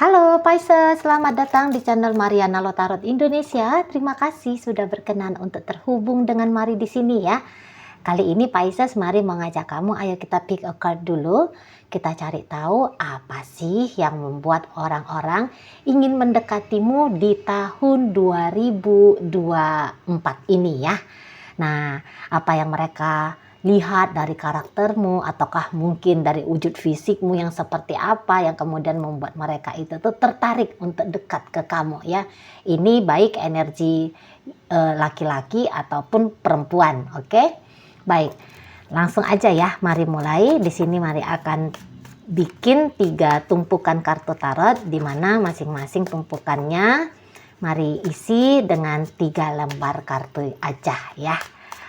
Halo Pisces, selamat datang di channel Mariana Lotarot Indonesia. Terima kasih sudah berkenan untuk terhubung dengan Mari di sini ya. Kali ini Pisces, Mari mengajak kamu, ayo kita pick a card dulu. Kita cari tahu apa sih yang membuat orang-orang ingin mendekatimu di tahun 2024 ini ya. Nah, apa yang mereka lihat dari karaktermu, ataukah mungkin dari wujud fisikmu yang seperti apa yang kemudian membuat mereka itu tuh tertarik untuk dekat ke kamu ya. Ini baik energi laki-laki ataupun perempuan, oke? Baik, langsung aja ya, mari mulai. Di sini Mari akan bikin 3 tumpukan kartu tarot, di mana masing-masing tumpukannya Mari isi dengan 3 lembar kartu aja ya.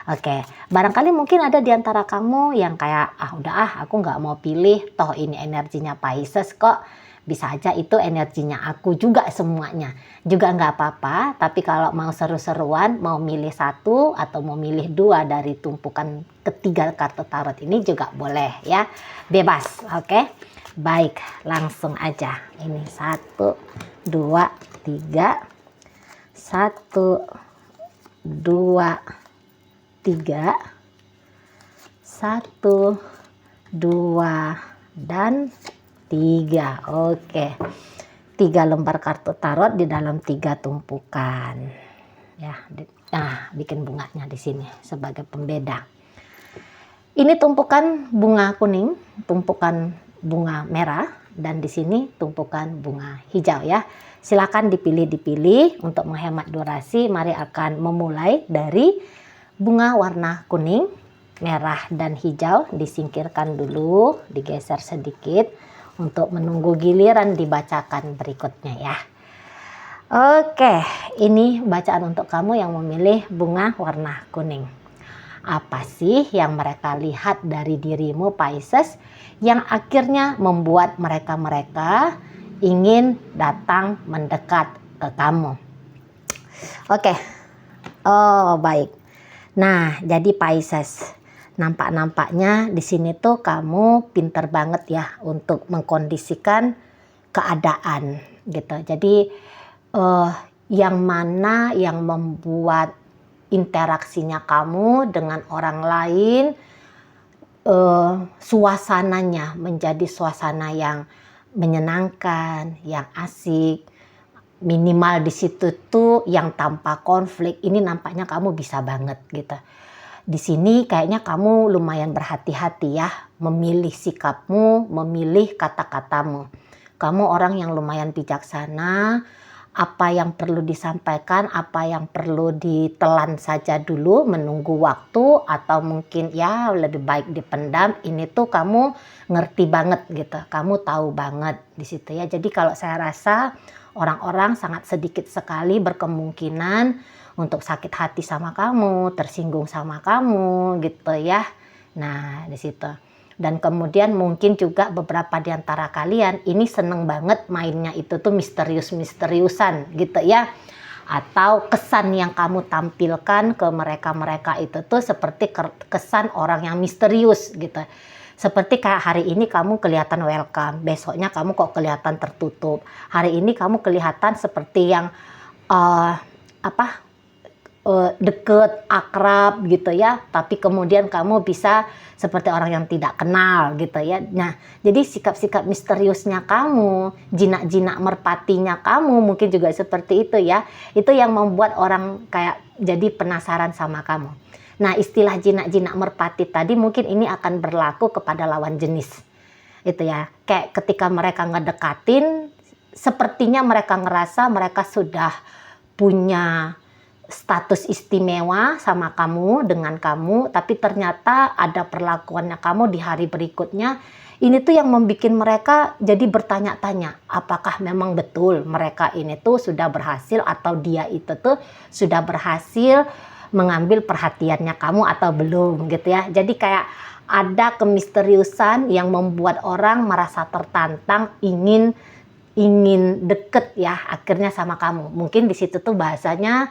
Oke, barangkali mungkin ada di antara kamu yang kayak, aku nggak mau pilih, toh ini energinya Pisces kok. Bisa aja itu energinya aku juga semuanya. Juga nggak apa-apa, tapi kalau mau seru-seruan, mau milih 1 atau mau milih 2 dari tumpukan ketiga kartu tarot ini juga boleh ya. Bebas, oke? Baik, langsung aja. Ini 1, 2, 3. 1, 2, 3, 1, 2, dan 3. Oke, 3 lembar kartu tarot di dalam 3 tumpukan. Ya, bikin bunganya di sini sebagai pembeda. Ini tumpukan bunga kuning, tumpukan bunga merah, dan di sini tumpukan bunga hijau ya. Silakan dipilih untuk menghemat durasi. Mari akan memulai dari bunga warna kuning, merah, dan hijau. Disingkirkan dulu, digeser sedikit untuk menunggu giliran dibacakan berikutnya ya. Oke, ini bacaan untuk kamu yang memilih bunga warna kuning. Apa sih yang mereka lihat dari dirimu Pisces yang akhirnya membuat mereka ingin datang mendekat ke kamu? Oke. Oh, baik. Nah, jadi Pisces, nampaknya di sini tuh kamu pinter banget ya untuk mengkondisikan keadaan gitu. Jadi yang mana yang membuat interaksinya kamu dengan orang lain, suasananya menjadi suasana yang menyenangkan, yang asik. Minimal di situ tuh yang tanpa konflik. Ini nampaknya kamu bisa banget gitu. Di sini kayaknya kamu lumayan berhati-hati ya, memilih sikapmu, memilih kata-katamu. Kamu orang yang lumayan bijaksana. Apa yang perlu disampaikan, apa yang perlu ditelan saja dulu, menunggu waktu, atau mungkin ya lebih baik dipendam. Ini tuh kamu ngerti banget gitu, kamu tahu banget di situ ya. Jadi kalau saya rasa orang-orang sangat sedikit sekali berkemungkinan untuk sakit hati sama kamu, tersinggung sama kamu gitu ya. Nah, di situ. Dan kemudian mungkin juga beberapa di antara kalian ini seneng banget mainnya itu tuh misterius-misteriusan gitu ya. Atau kesan yang kamu tampilkan ke mereka itu tuh seperti kesan orang yang misterius gitu. Seperti kayak hari ini kamu kelihatan welcome, besoknya kamu kok kelihatan tertutup. Hari ini kamu kelihatan seperti yang deket, akrab gitu ya, tapi kemudian kamu bisa seperti orang yang tidak kenal gitu ya. Nah, jadi sikap-sikap misteriusnya kamu, jinak-jinak merpatinya kamu mungkin juga seperti itu ya. Itu yang membuat orang kayak jadi penasaran sama kamu. Nah, istilah jinak-jinak merpati tadi mungkin ini akan berlaku kepada lawan jenis. Itu ya, kayak ketika mereka ngedekatin, sepertinya mereka ngerasa mereka sudah punya status istimewa sama kamu, dengan kamu, tapi ternyata ada perlakuannya kamu di hari berikutnya. Ini tuh yang membuat mereka jadi bertanya-tanya, apakah memang betul mereka ini tuh sudah berhasil, atau dia itu tuh sudah berhasil mengambil perhatiannya kamu atau belum gitu ya. Jadi kayak ada kemisteriusan yang membuat orang merasa tertantang, ingin deket ya akhirnya sama kamu. Mungkin di situ tuh bahasanya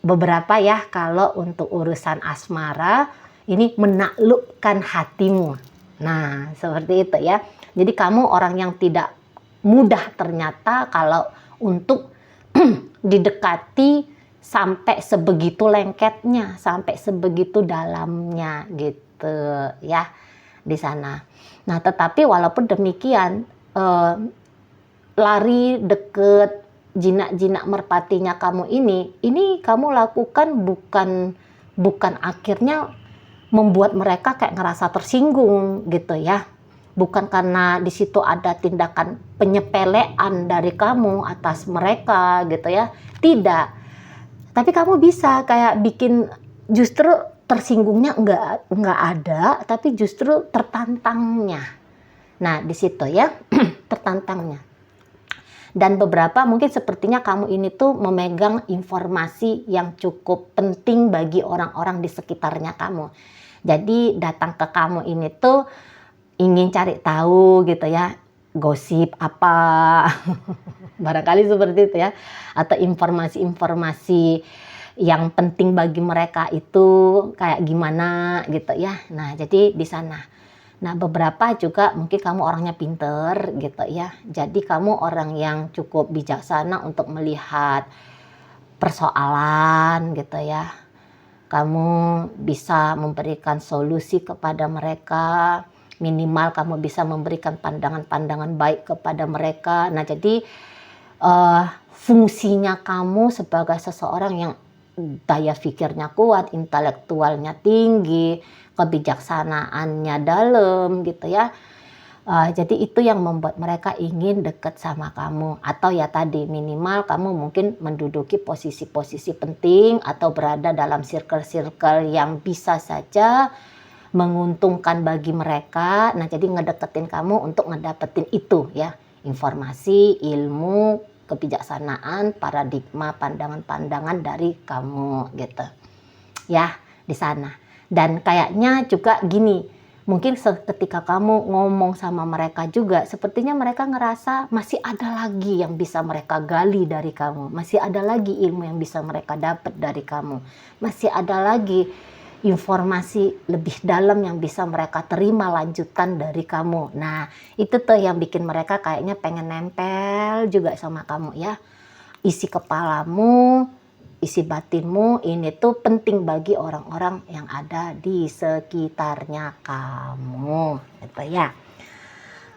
beberapa ya, kalau untuk urusan asmara ini menaklukkan hatimu. Nah, seperti itu ya. Jadi kamu orang yang tidak mudah ternyata kalau untuk didekati sampai sebegitu lengketnya, sampai sebegitu dalamnya gitu ya di sana. Nah, tetapi walaupun demikian, lari deket jinak-jinak merpatinya kamu ini kamu lakukan bukan akhirnya membuat mereka kayak ngerasa tersinggung gitu ya. Bukan karena di situ ada tindakan penyepelean dari kamu atas mereka gitu ya. Tidak. Tapi kamu bisa kayak bikin justru tersinggungnya enggak ada, tapi justru tertantangnya. Nah, di situ ya, tertantangnya. Dan beberapa mungkin sepertinya kamu ini tuh memegang informasi yang cukup penting bagi orang-orang di sekitarnya kamu. Jadi datang ke kamu ini tuh ingin cari tahu gitu ya, gosip apa, barangkali seperti itu ya, atau informasi-informasi yang penting bagi mereka itu kayak gimana gitu ya. Nah, jadi di sana. Nah, beberapa juga mungkin kamu orangnya pinter gitu ya. Jadi kamu orang yang cukup bijaksana untuk melihat persoalan gitu ya. Kamu bisa memberikan solusi kepada mereka. Minimal kamu bisa memberikan pandangan-pandangan baik kepada mereka. Nah, jadi fungsinya kamu sebagai seseorang yang daya pikirnya kuat, intelektualnya tinggi, kebijaksanaannya dalam gitu ya. Jadi itu yang membuat mereka ingin dekat sama kamu. Atau ya tadi minimal kamu mungkin menduduki posisi-posisi penting atau berada dalam circle-circle yang bisa saja menguntungkan bagi mereka. Nah, jadi ngedeketin kamu untuk ngedapetin itu ya. Informasi, ilmu, kebijaksanaan, paradigma, pandangan-pandangan dari kamu gitu. Ya, di sana. Dan kayaknya juga gini, mungkin ketika kamu ngomong sama mereka juga, sepertinya mereka ngerasa masih ada lagi yang bisa mereka gali dari kamu. Masih ada lagi ilmu yang bisa mereka dapat dari kamu. Masih ada lagi informasi lebih dalam yang bisa mereka terima lanjutan dari kamu. Nah, itu tuh yang bikin mereka kayaknya pengen nempel juga sama kamu ya. Isi kepalamu, isi batinmu ini tuh penting bagi orang-orang yang ada di sekitarnya kamu gitu ya.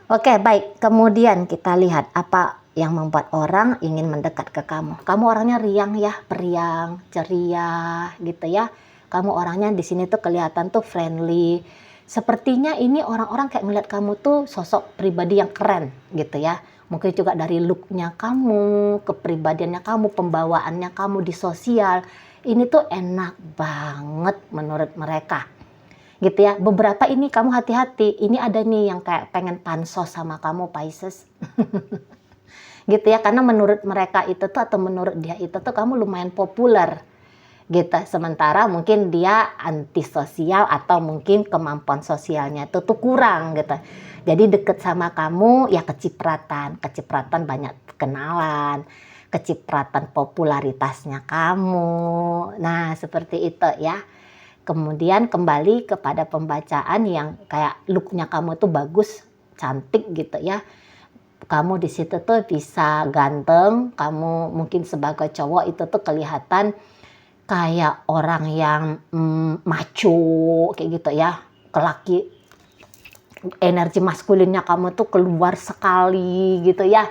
Oke, baik, kemudian kita lihat apa yang membuat orang ingin mendekat ke kamu. Kamu orangnya riang ya, periang, ceria gitu ya. Kamu orangnya di sini tuh kelihatan tuh friendly. Sepertinya ini orang-orang kayak melihat kamu tuh sosok pribadi yang keren gitu ya. Mungkin juga dari looknya kamu, kepribadiannya kamu, pembawaannya kamu di sosial. Ini tuh enak banget menurut mereka. Gitu ya. Beberapa ini kamu hati-hati. Ini ada nih yang kayak pengen pansos sama kamu, Pisces. Gitu ya. Karena menurut mereka itu tuh atau menurut dia itu tuh kamu lumayan populer. Gitu. Sementara mungkin dia antisosial atau mungkin kemampuan sosialnya itu tuh kurang gitu. Jadi deket sama kamu ya kecipratan banyak kenalan, kecipratan popularitasnya kamu. Nah, seperti itu ya. Kemudian kembali kepada pembacaan yang kayak looknya kamu tuh bagus, cantik gitu ya. Kamu di situ tuh bisa ganteng, kamu mungkin sebagai cowok itu tuh kelihatan kayak orang yang macho kayak gitu ya, kelaki, energi maskulinnya kamu tuh keluar sekali gitu ya.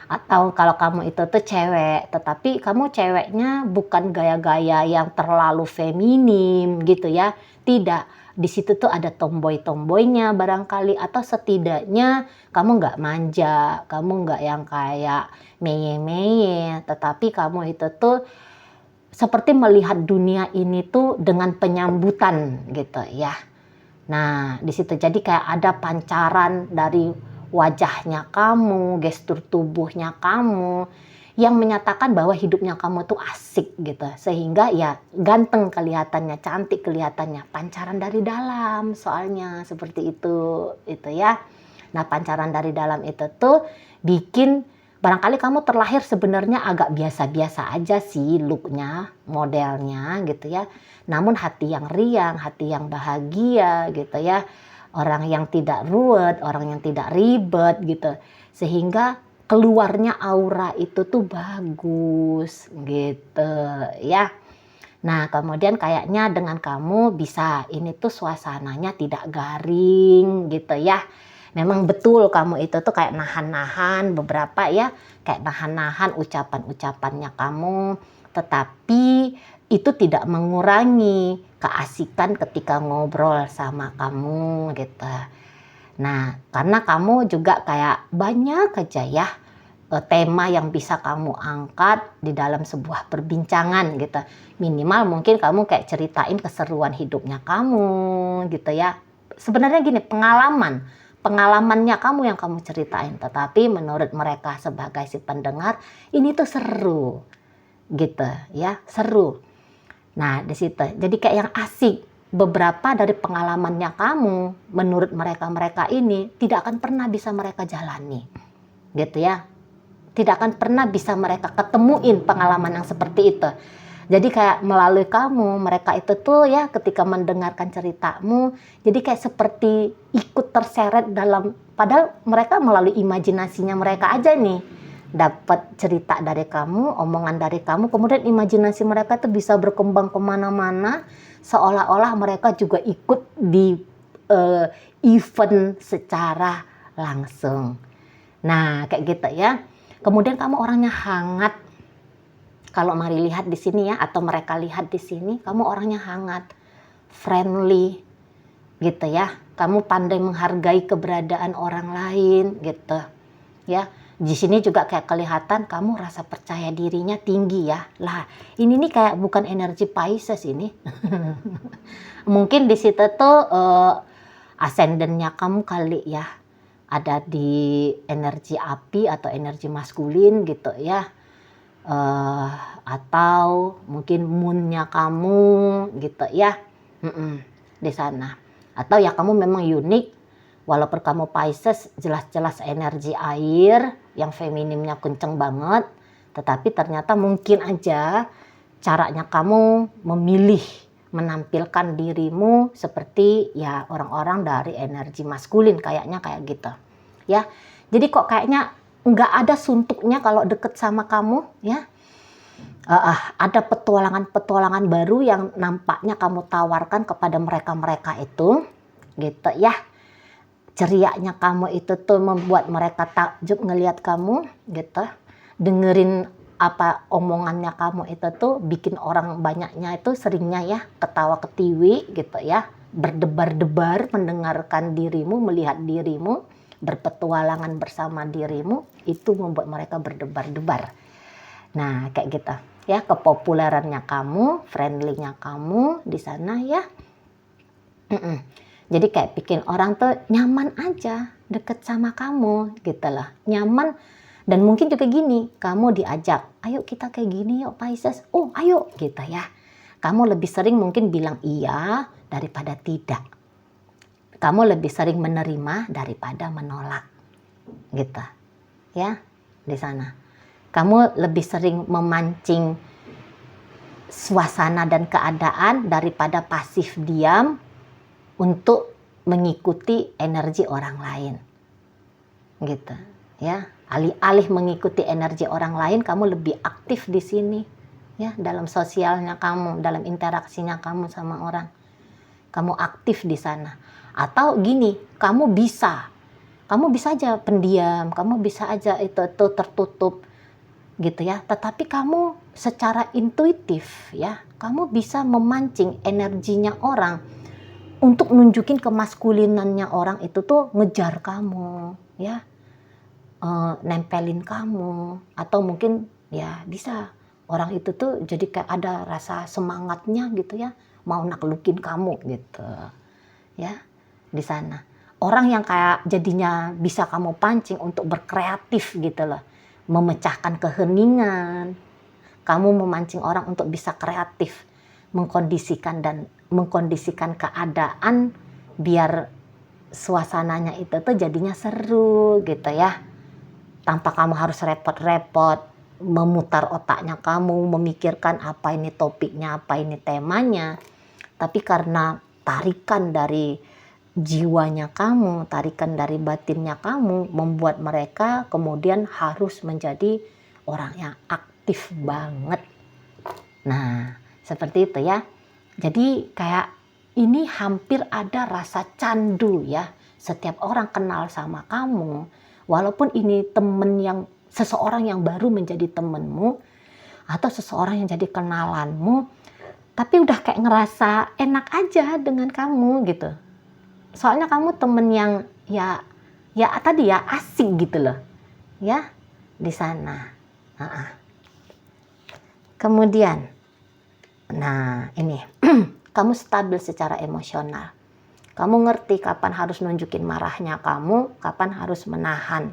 Atau kalau kamu itu tuh cewek, tetapi kamu ceweknya bukan gaya-gaya yang terlalu feminim gitu ya. Tidak, di situ tuh ada tomboy-tomboynya barangkali, atau setidaknya kamu nggak manja, kamu nggak yang kayak meye-meye, tetapi kamu itu tuh seperti melihat dunia ini tuh dengan penyambutan gitu ya. Nah, di situ jadi kayak ada pancaran dari wajahnya kamu, gestur tubuhnya kamu yang menyatakan bahwa hidupnya kamu tuh asik gitu. Sehingga ya ganteng kelihatannya, cantik kelihatannya, pancaran dari dalam soalnya seperti itu ya. Nah, pancaran dari dalam itu tuh bikin barangkali kamu terlahir sebenarnya agak biasa-biasa aja sih looknya, modelnya gitu ya. Namun hati yang riang, hati yang bahagia gitu ya. Orang yang tidak ruwet, orang yang tidak ribet gitu. Sehingga keluarnya aura itu tuh bagus gitu ya. Nah, kemudian kayaknya dengan kamu bisa ini tuh suasananya tidak garing gitu ya. Memang betul kamu itu tuh kayak nahan-nahan beberapa ya, kayak nahan-nahan ucapan-ucapannya kamu, tetapi itu tidak mengurangi keasikan ketika ngobrol sama kamu gitu. Nah, karena kamu juga kayak banyak aja ya tema yang bisa kamu angkat di dalam sebuah perbincangan gitu. Minimal mungkin kamu kayak ceritain keseruan hidupnya kamu gitu ya. Sebenarnya gini, pengalamannya kamu yang kamu ceritain, tetapi menurut mereka sebagai si pendengar ini tuh seru gitu ya, seru. Nah, di situ jadi kayak yang asik. Beberapa dari pengalamannya kamu menurut mereka ini tidak akan pernah bisa mereka jalani gitu ya, tidak akan pernah bisa mereka ketemuin pengalaman yang seperti itu. Jadi kayak melalui kamu, mereka itu tuh ya ketika mendengarkan ceritamu, jadi kayak seperti ikut terseret dalam, padahal mereka melalui imajinasinya mereka aja nih, dapat cerita dari kamu, omongan dari kamu, kemudian imajinasi mereka tuh bisa berkembang kemana-mana, seolah-olah mereka juga ikut di event secara langsung. Nah, kayak gitu ya. Kemudian kamu orangnya hangat. Kalau Mari lihat di sini ya, atau mereka lihat di sini, kamu orangnya hangat, friendly, gitu ya. Kamu pandai menghargai keberadaan orang lain, gitu, ya. Di sini juga kayak kelihatan kamu rasa percaya dirinya tinggi ya. Lah, ini nih kayak bukan energi Pisces ini. Mungkin di situ tuh ascendennya kamu kali ya, ada di energi api atau energi maskulin gitu ya. Atau mungkin moonnya kamu gitu ya, di sana. Atau ya kamu memang unik, walaupun kamu Pisces jelas-jelas energi air yang feminimnya kenceng banget, tetapi ternyata mungkin aja caranya kamu memilih menampilkan dirimu seperti ya orang-orang dari energi maskulin, kayaknya kayak gitu ya. Jadi kok kayaknya nggak ada suntuknya kalau deket sama kamu ya. Ada petualangan-petualangan baru yang nampaknya kamu tawarkan kepada mereka-mereka itu gitu ya. Cerianya kamu itu tuh membuat mereka takjub ngelihat kamu gitu. Dengerin apa omongannya kamu itu tuh bikin orang banyaknya itu seringnya ya ketawa ketiwi gitu ya. Berdebar-debar mendengarkan dirimu, melihat dirimu, berpetualangan bersama dirimu, itu membuat mereka berdebar-debar. Nah, kayak gitu ya, kepopulerannya kamu, friendly-nya kamu di sana ya. Jadi kayak bikin orang tuh nyaman aja deket sama kamu gitu loh, nyaman. Dan mungkin juga gini, kamu diajak, ayo kita kayak gini yuk Pisces, oh ayo gitu ya. Kamu lebih sering mungkin bilang iya daripada tidak. Kamu lebih sering menerima daripada menolak gitu ya, di sana. Kamu lebih sering memancing suasana dan keadaan daripada pasif diam untuk mengikuti energi orang lain. Gitu, ya. Alih-alih mengikuti energi orang lain, kamu lebih aktif di sini, ya, dalam sosialnya kamu, dalam interaksinya kamu sama orang. Kamu aktif di sana. Atau gini, kamu bisa aja pendiam, kamu bisa aja itu tertutup gitu ya, tetapi kamu secara intuitif ya, kamu bisa memancing energinya orang untuk nunjukin kemaskulinannya orang itu tuh ngejar kamu ya, nempelin kamu, atau mungkin ya bisa orang itu tuh jadi kayak ada rasa semangatnya gitu ya, mau naklukin kamu gitu ya, di sana. Orang yang kayak jadinya bisa kamu pancing untuk berkreatif gitu loh, memecahkan keheningan. Kamu memancing orang untuk bisa kreatif, mengkondisikan keadaan biar suasananya itu tuh jadinya seru gitu ya. Tanpa kamu harus repot-repot memutar otaknya kamu, memikirkan apa ini topiknya, apa ini temanya. Tapi karena tarikan dari jiwanya kamu, tarikan dari batinnya kamu membuat mereka kemudian harus menjadi orang yang aktif banget. Nah, seperti itu ya. Jadi kayak ini hampir ada rasa candu ya. Setiap orang kenal sama kamu, walaupun ini seseorang yang baru menjadi temenmu, atau seseorang yang jadi kenalanmu, tapi udah kayak ngerasa enak aja dengan kamu gitu. Soalnya kamu temen yang ya tadi ya asik gitu loh. Ya, di sana. Kemudian, nah ini, kamu stabil secara emosional. Kamu ngerti kapan harus nunjukin marahnya kamu, kapan harus menahan.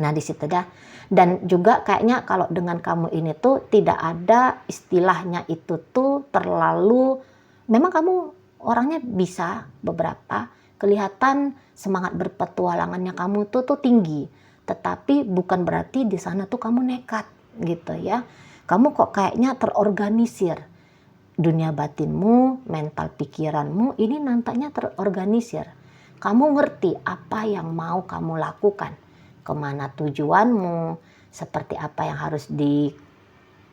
Nah di situ dah. Dan juga kayaknya kalau dengan kamu ini tuh tidak ada istilahnya itu tuh terlalu, memang kamu orangnya bisa beberapa kelihatan semangat berpetualangannya kamu tuh tinggi, tetapi bukan berarti di sana tuh kamu nekat gitu ya. Kamu kok kayaknya terorganisir. Dunia batinmu, mental pikiranmu ini nampaknya terorganisir. Kamu ngerti apa yang mau kamu lakukan, kemana tujuanmu, seperti apa yang harus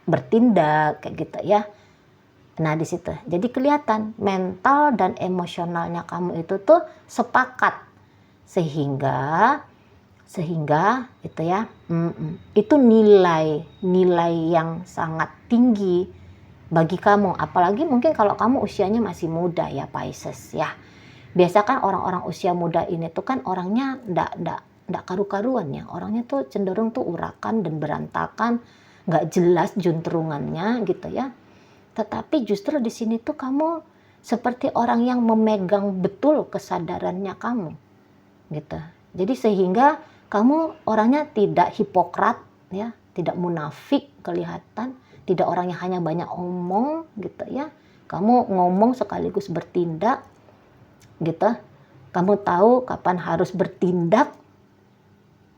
bertindak kayak gitu ya. Nah di situ, jadi kelihatan mental dan emosionalnya kamu itu tuh sepakat sehingga itu ya, itu nilai yang sangat tinggi bagi kamu, apalagi mungkin kalau kamu usianya masih muda ya Pisces ya. Biasa kan orang-orang usia muda ini tuh kan orangnya ndak karu-karuan ya, orangnya tuh cenderung tuh urakan dan berantakan, nggak jelas juntrungannya gitu ya. Tetapi justru di sini tuh kamu seperti orang yang memegang betul kesadarannya kamu gitu. Jadi sehingga kamu orangnya tidak hipokrat ya, tidak munafik kelihatan, tidak orang yang hanya banyak omong gitu ya. Kamu ngomong sekaligus bertindak gitu. Kamu tahu kapan harus bertindak.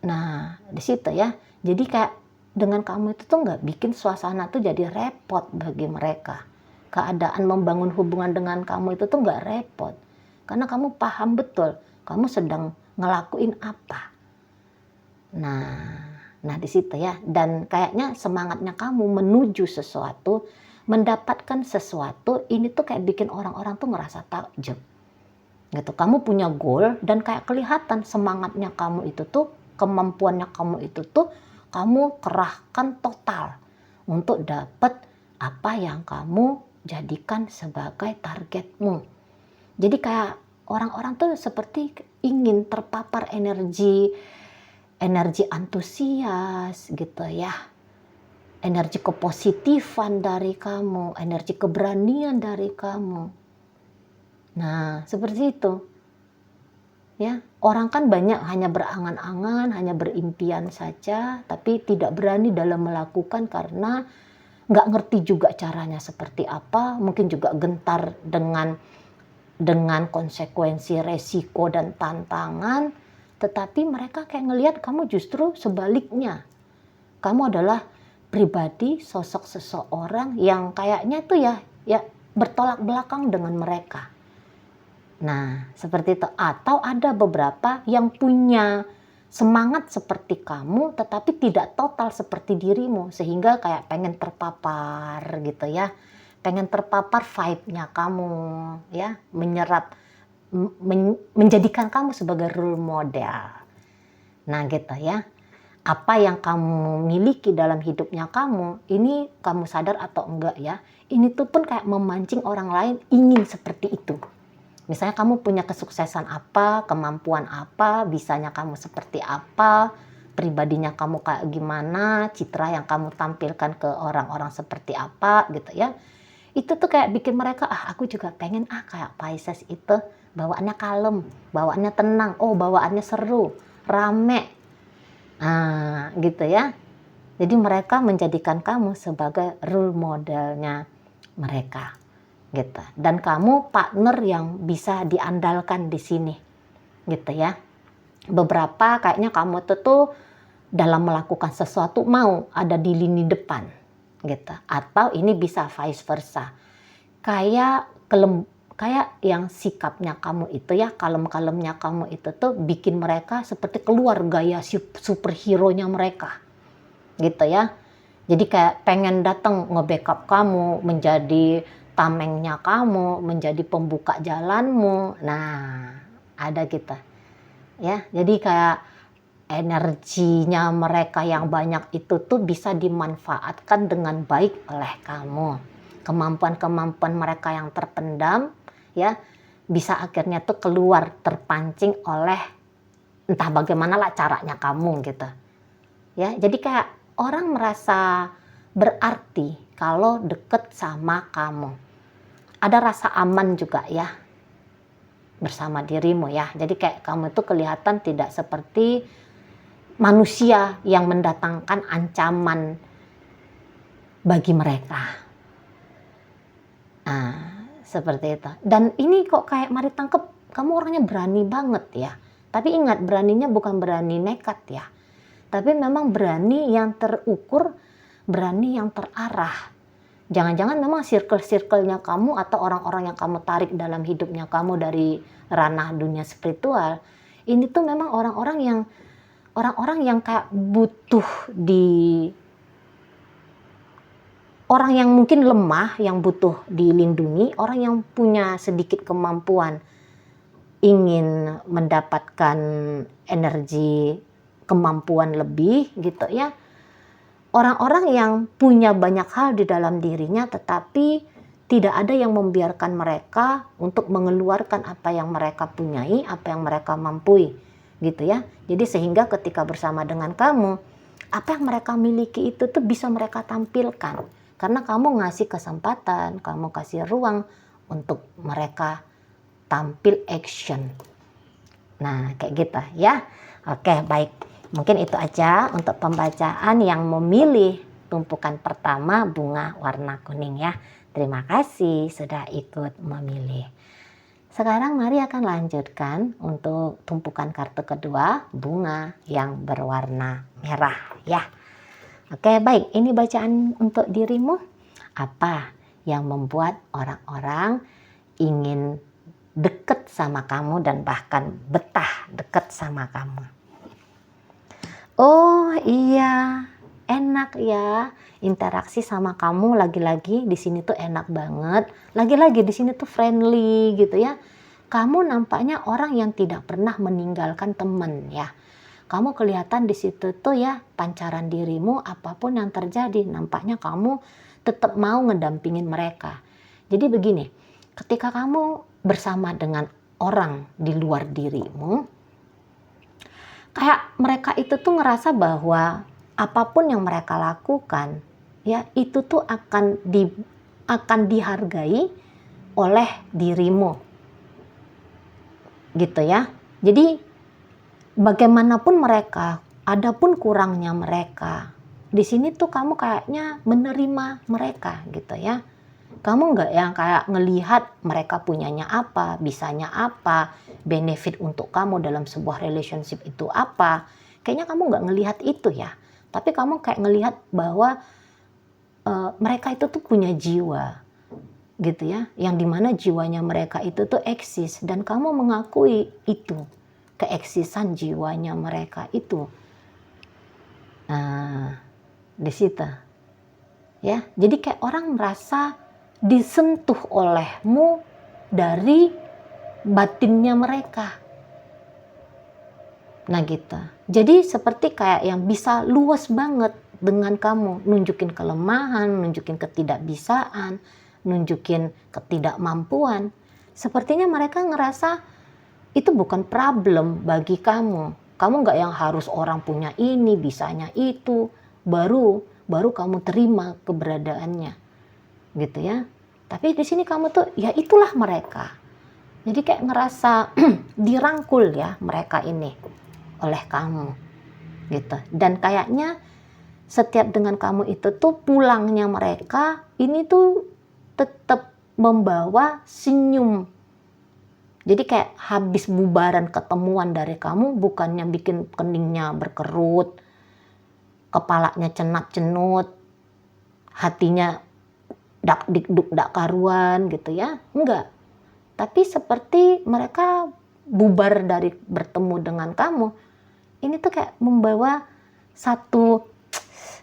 Nah, di situ ya. Jadi kayak dengan kamu itu tuh nggak bikin suasana tuh jadi repot bagi mereka. Keadaan membangun hubungan dengan kamu itu tuh nggak repot. Karena kamu paham betul kamu sedang ngelakuin apa. Nah di situ ya, dan kayaknya semangatnya kamu menuju sesuatu, mendapatkan sesuatu, ini tuh kayak bikin orang-orang tuh ngerasa takjub. Gitu. Kamu punya goal dan kayak kelihatan semangatnya kamu itu tuh, kemampuannya kamu itu tuh, kamu kerahkan total untuk dapat apa yang kamu jadikan sebagai targetmu. Jadi kayak orang-orang tuh seperti ingin terpapar energi antusias gitu ya, energi kepositifan dari kamu, energi keberanian dari kamu. Nah seperti itu ya. Orang kan banyak hanya berangan-angan, hanya berimpian saja, tapi tidak berani dalam melakukan karena nggak ngerti juga caranya seperti apa, mungkin juga gentar dengan konsekuensi, resiko dan tantangan. Tetapi mereka kayak ngelihat kamu justru sebaliknya. Kamu adalah pribadi, sosok seseorang yang kayaknya tuh ya bertolak belakang dengan mereka. Nah, seperti itu. Atau ada beberapa yang punya semangat seperti kamu, tetapi tidak total seperti dirimu. Sehingga kayak pengen terpapar gitu ya. Pengen terpapar vibe-nya kamu ya, menjadikan kamu sebagai role model. Nah gitu ya. Apa yang kamu miliki dalam hidupnya kamu, ini kamu sadar atau enggak ya, ini tuh pun kayak memancing orang lain ingin seperti itu. Misalnya kamu punya kesuksesan apa, kemampuan apa, bisanya kamu seperti apa, pribadinya kamu kayak gimana, citra yang kamu tampilkan ke orang-orang seperti apa gitu ya. Itu tuh kayak bikin mereka, aku juga pengen kayak Pisces itu, bawaannya kalem, bawaannya tenang, bawaannya seru, rame, gitu ya. Jadi mereka menjadikan kamu sebagai role modelnya mereka, gitu. Dan kamu partner yang bisa diandalkan di sini, gitu ya. Beberapa kayaknya kamu tuh dalam melakukan sesuatu mau ada di lini depan, gitu. Atau ini bisa vice versa, kayak kayak yang sikapnya kamu itu ya, kalem-kalemnya kamu itu tuh bikin mereka seperti keluar gaya superhero-nya mereka gitu ya. Jadi kayak pengen datang nge-backup kamu, menjadi tamengnya kamu, menjadi pembuka jalanmu. Nah, ada gitu ya. Jadi kayak energinya mereka yang banyak itu tuh bisa dimanfaatkan dengan baik oleh kamu. Kemampuan-kemampuan mereka yang terpendam ya bisa akhirnya tuh keluar, terpancing oleh entah bagaimana lah caranya kamu gitu. Ya, jadi kayak orang merasa berarti kalau deket sama kamu. Ada rasa aman juga ya bersama dirimu ya. Jadi kayak kamu itu kelihatan tidak seperti manusia yang mendatangkan ancaman bagi mereka. Nah, seperti itu. Dan ini kok kayak mari tangkep, kamu orangnya berani banget ya. Tapi ingat, beraninya bukan berani nekat ya. Tapi memang berani yang terukur, berani yang terarah. Jangan-jangan memang circle-circle-nya kamu atau orang-orang yang kamu tarik dalam hidupnya kamu dari ranah dunia spiritual, ini tuh memang orang-orang yang kayak butuh orang yang mungkin lemah, yang butuh dilindungi, orang yang punya sedikit kemampuan ingin mendapatkan energi kemampuan lebih gitu ya. Orang-orang yang punya banyak hal di dalam dirinya tetapi tidak ada yang membiarkan mereka untuk mengeluarkan apa yang mereka punyai, apa yang mereka mampu gitu ya. Jadi sehingga ketika bersama dengan kamu, apa yang mereka miliki itu tuh bisa mereka tampilkan. Karena kamu ngasih kesempatan, kamu kasih ruang untuk mereka tampil action. Nah, kayak gitu ya. Oke, baik. Mungkin itu aja untuk pembacaan yang memilih tumpukan pertama bunga warna kuning ya. Terima kasih sudah ikut memilih. Sekarang mari akan lanjutkan untuk tumpukan kartu kedua, bunga yang berwarna merah ya. Oke, baik. Ini bacaan untuk dirimu. Apa yang membuat orang-orang ingin deket sama kamu dan bahkan betah deket sama kamu? Oh iya, enak ya interaksi sama kamu, lagi-lagi di sini tuh enak banget. Lagi-lagi di sini tuh friendly gitu ya. Kamu nampaknya orang yang tidak pernah meninggalkan teman ya. Kamu kelihatan di situ tuh ya, pancaran dirimu apapun yang terjadi, nampaknya kamu tetap mau ngedampingin mereka. Jadi begini, ketika kamu bersama dengan orang di luar dirimu, kayak mereka itu tuh ngerasa bahwa apapun yang mereka lakukan ya itu tuh akan dihargai oleh dirimu gitu ya. Jadi bagaimanapun mereka, adapun kurangnya mereka, di sini tuh kamu kayaknya menerima mereka gitu ya. Kamu nggak yang kayak ngelihat mereka punyanya apa, bisanya apa, benefit untuk kamu dalam sebuah relationship itu apa. Kayaknya kamu nggak ngelihat itu ya. Tapi kamu kayak ngelihat bahwa mereka itu tuh punya jiwa gitu ya. Yang dimana jiwanya mereka itu tuh eksis. Dan kamu mengakui itu, keeksisan jiwanya mereka itu. Nah, di situ. Ya, jadi kayak orang merasa disentuh olehmu dari batinnya mereka. Nah gitu. Jadi seperti kayak yang bisa luas banget dengan kamu. Nunjukin kelemahan, nunjukin ketidakbisaan, nunjukin ketidakmampuan. Sepertinya mereka ngerasa itu bukan problem bagi kamu. Kamu nggak yang harus orang punya ini, bisanya itu. Baru kamu terima keberadaannya. Gitu ya. Tapi di sini kamu tuh ya itulah mereka. Jadi kayak ngerasa dirangkul ya mereka ini oleh kamu gitu. Dan kayaknya setiap dengan kamu itu tuh pulangnya mereka ini tuh tetap membawa senyum. Jadi kayak habis bubaran ketemuan dari kamu bukannya bikin keningnya berkerut, kepalanya cenat-cenut, hatinya dak dikduk dak karuan gitu ya, enggak. Tapi seperti mereka bubar dari bertemu dengan kamu, ini tuh kayak membawa satu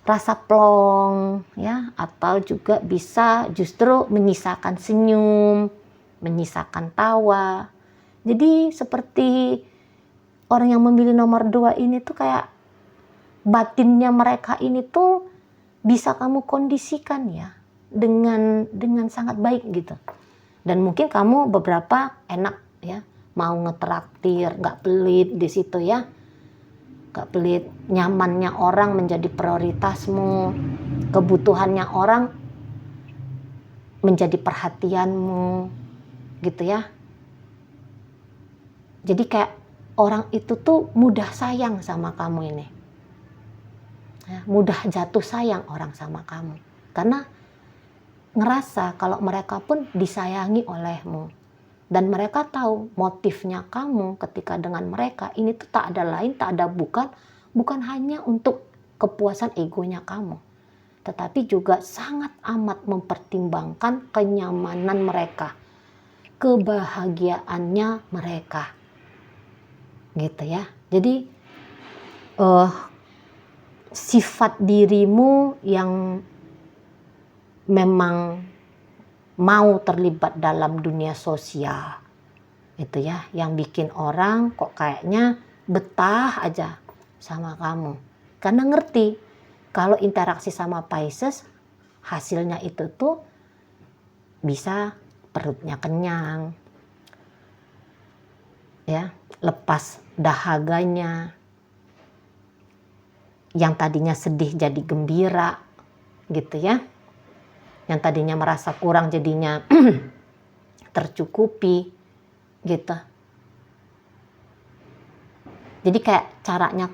rasa plong ya, atau juga bisa justru menyisakan senyum, menyisakan tawa. Jadi seperti orang yang memilih nomor 2 ini tuh kayak batinnya mereka ini tuh bisa kamu kondisikan ya dengan sangat baik gitu. Dan mungkin kamu beberapa enak ya, mau ngetraktir, nggak pelit di situ ya, nggak pelit, nyamannya orang menjadi prioritasmu, kebutuhannya orang menjadi perhatianmu gitu ya. Jadi kayak orang itu tuh mudah sayang sama kamu ini ya, mudah jatuh sayang orang sama kamu karena ngerasa kalau mereka pun disayangi olehmu. Dan mereka tahu motifnya kamu ketika dengan mereka ini tuh tak ada lain, tak ada bukan hanya untuk kepuasan egonya kamu, tetapi juga sangat amat mempertimbangkan kenyamanan mereka, kebahagiaannya mereka, gitu ya. Jadi sifat dirimu yang memang mau terlibat dalam dunia sosial itu ya, yang bikin orang kok kayaknya betah aja sama kamu karena ngerti kalau interaksi sama Pisces hasilnya itu tuh bisa perutnya kenyang ya, lepas dahaganya, yang tadinya sedih jadi gembira gitu ya, yang tadinya merasa kurang jadinya tercukupi gitu. Jadi kayak caranya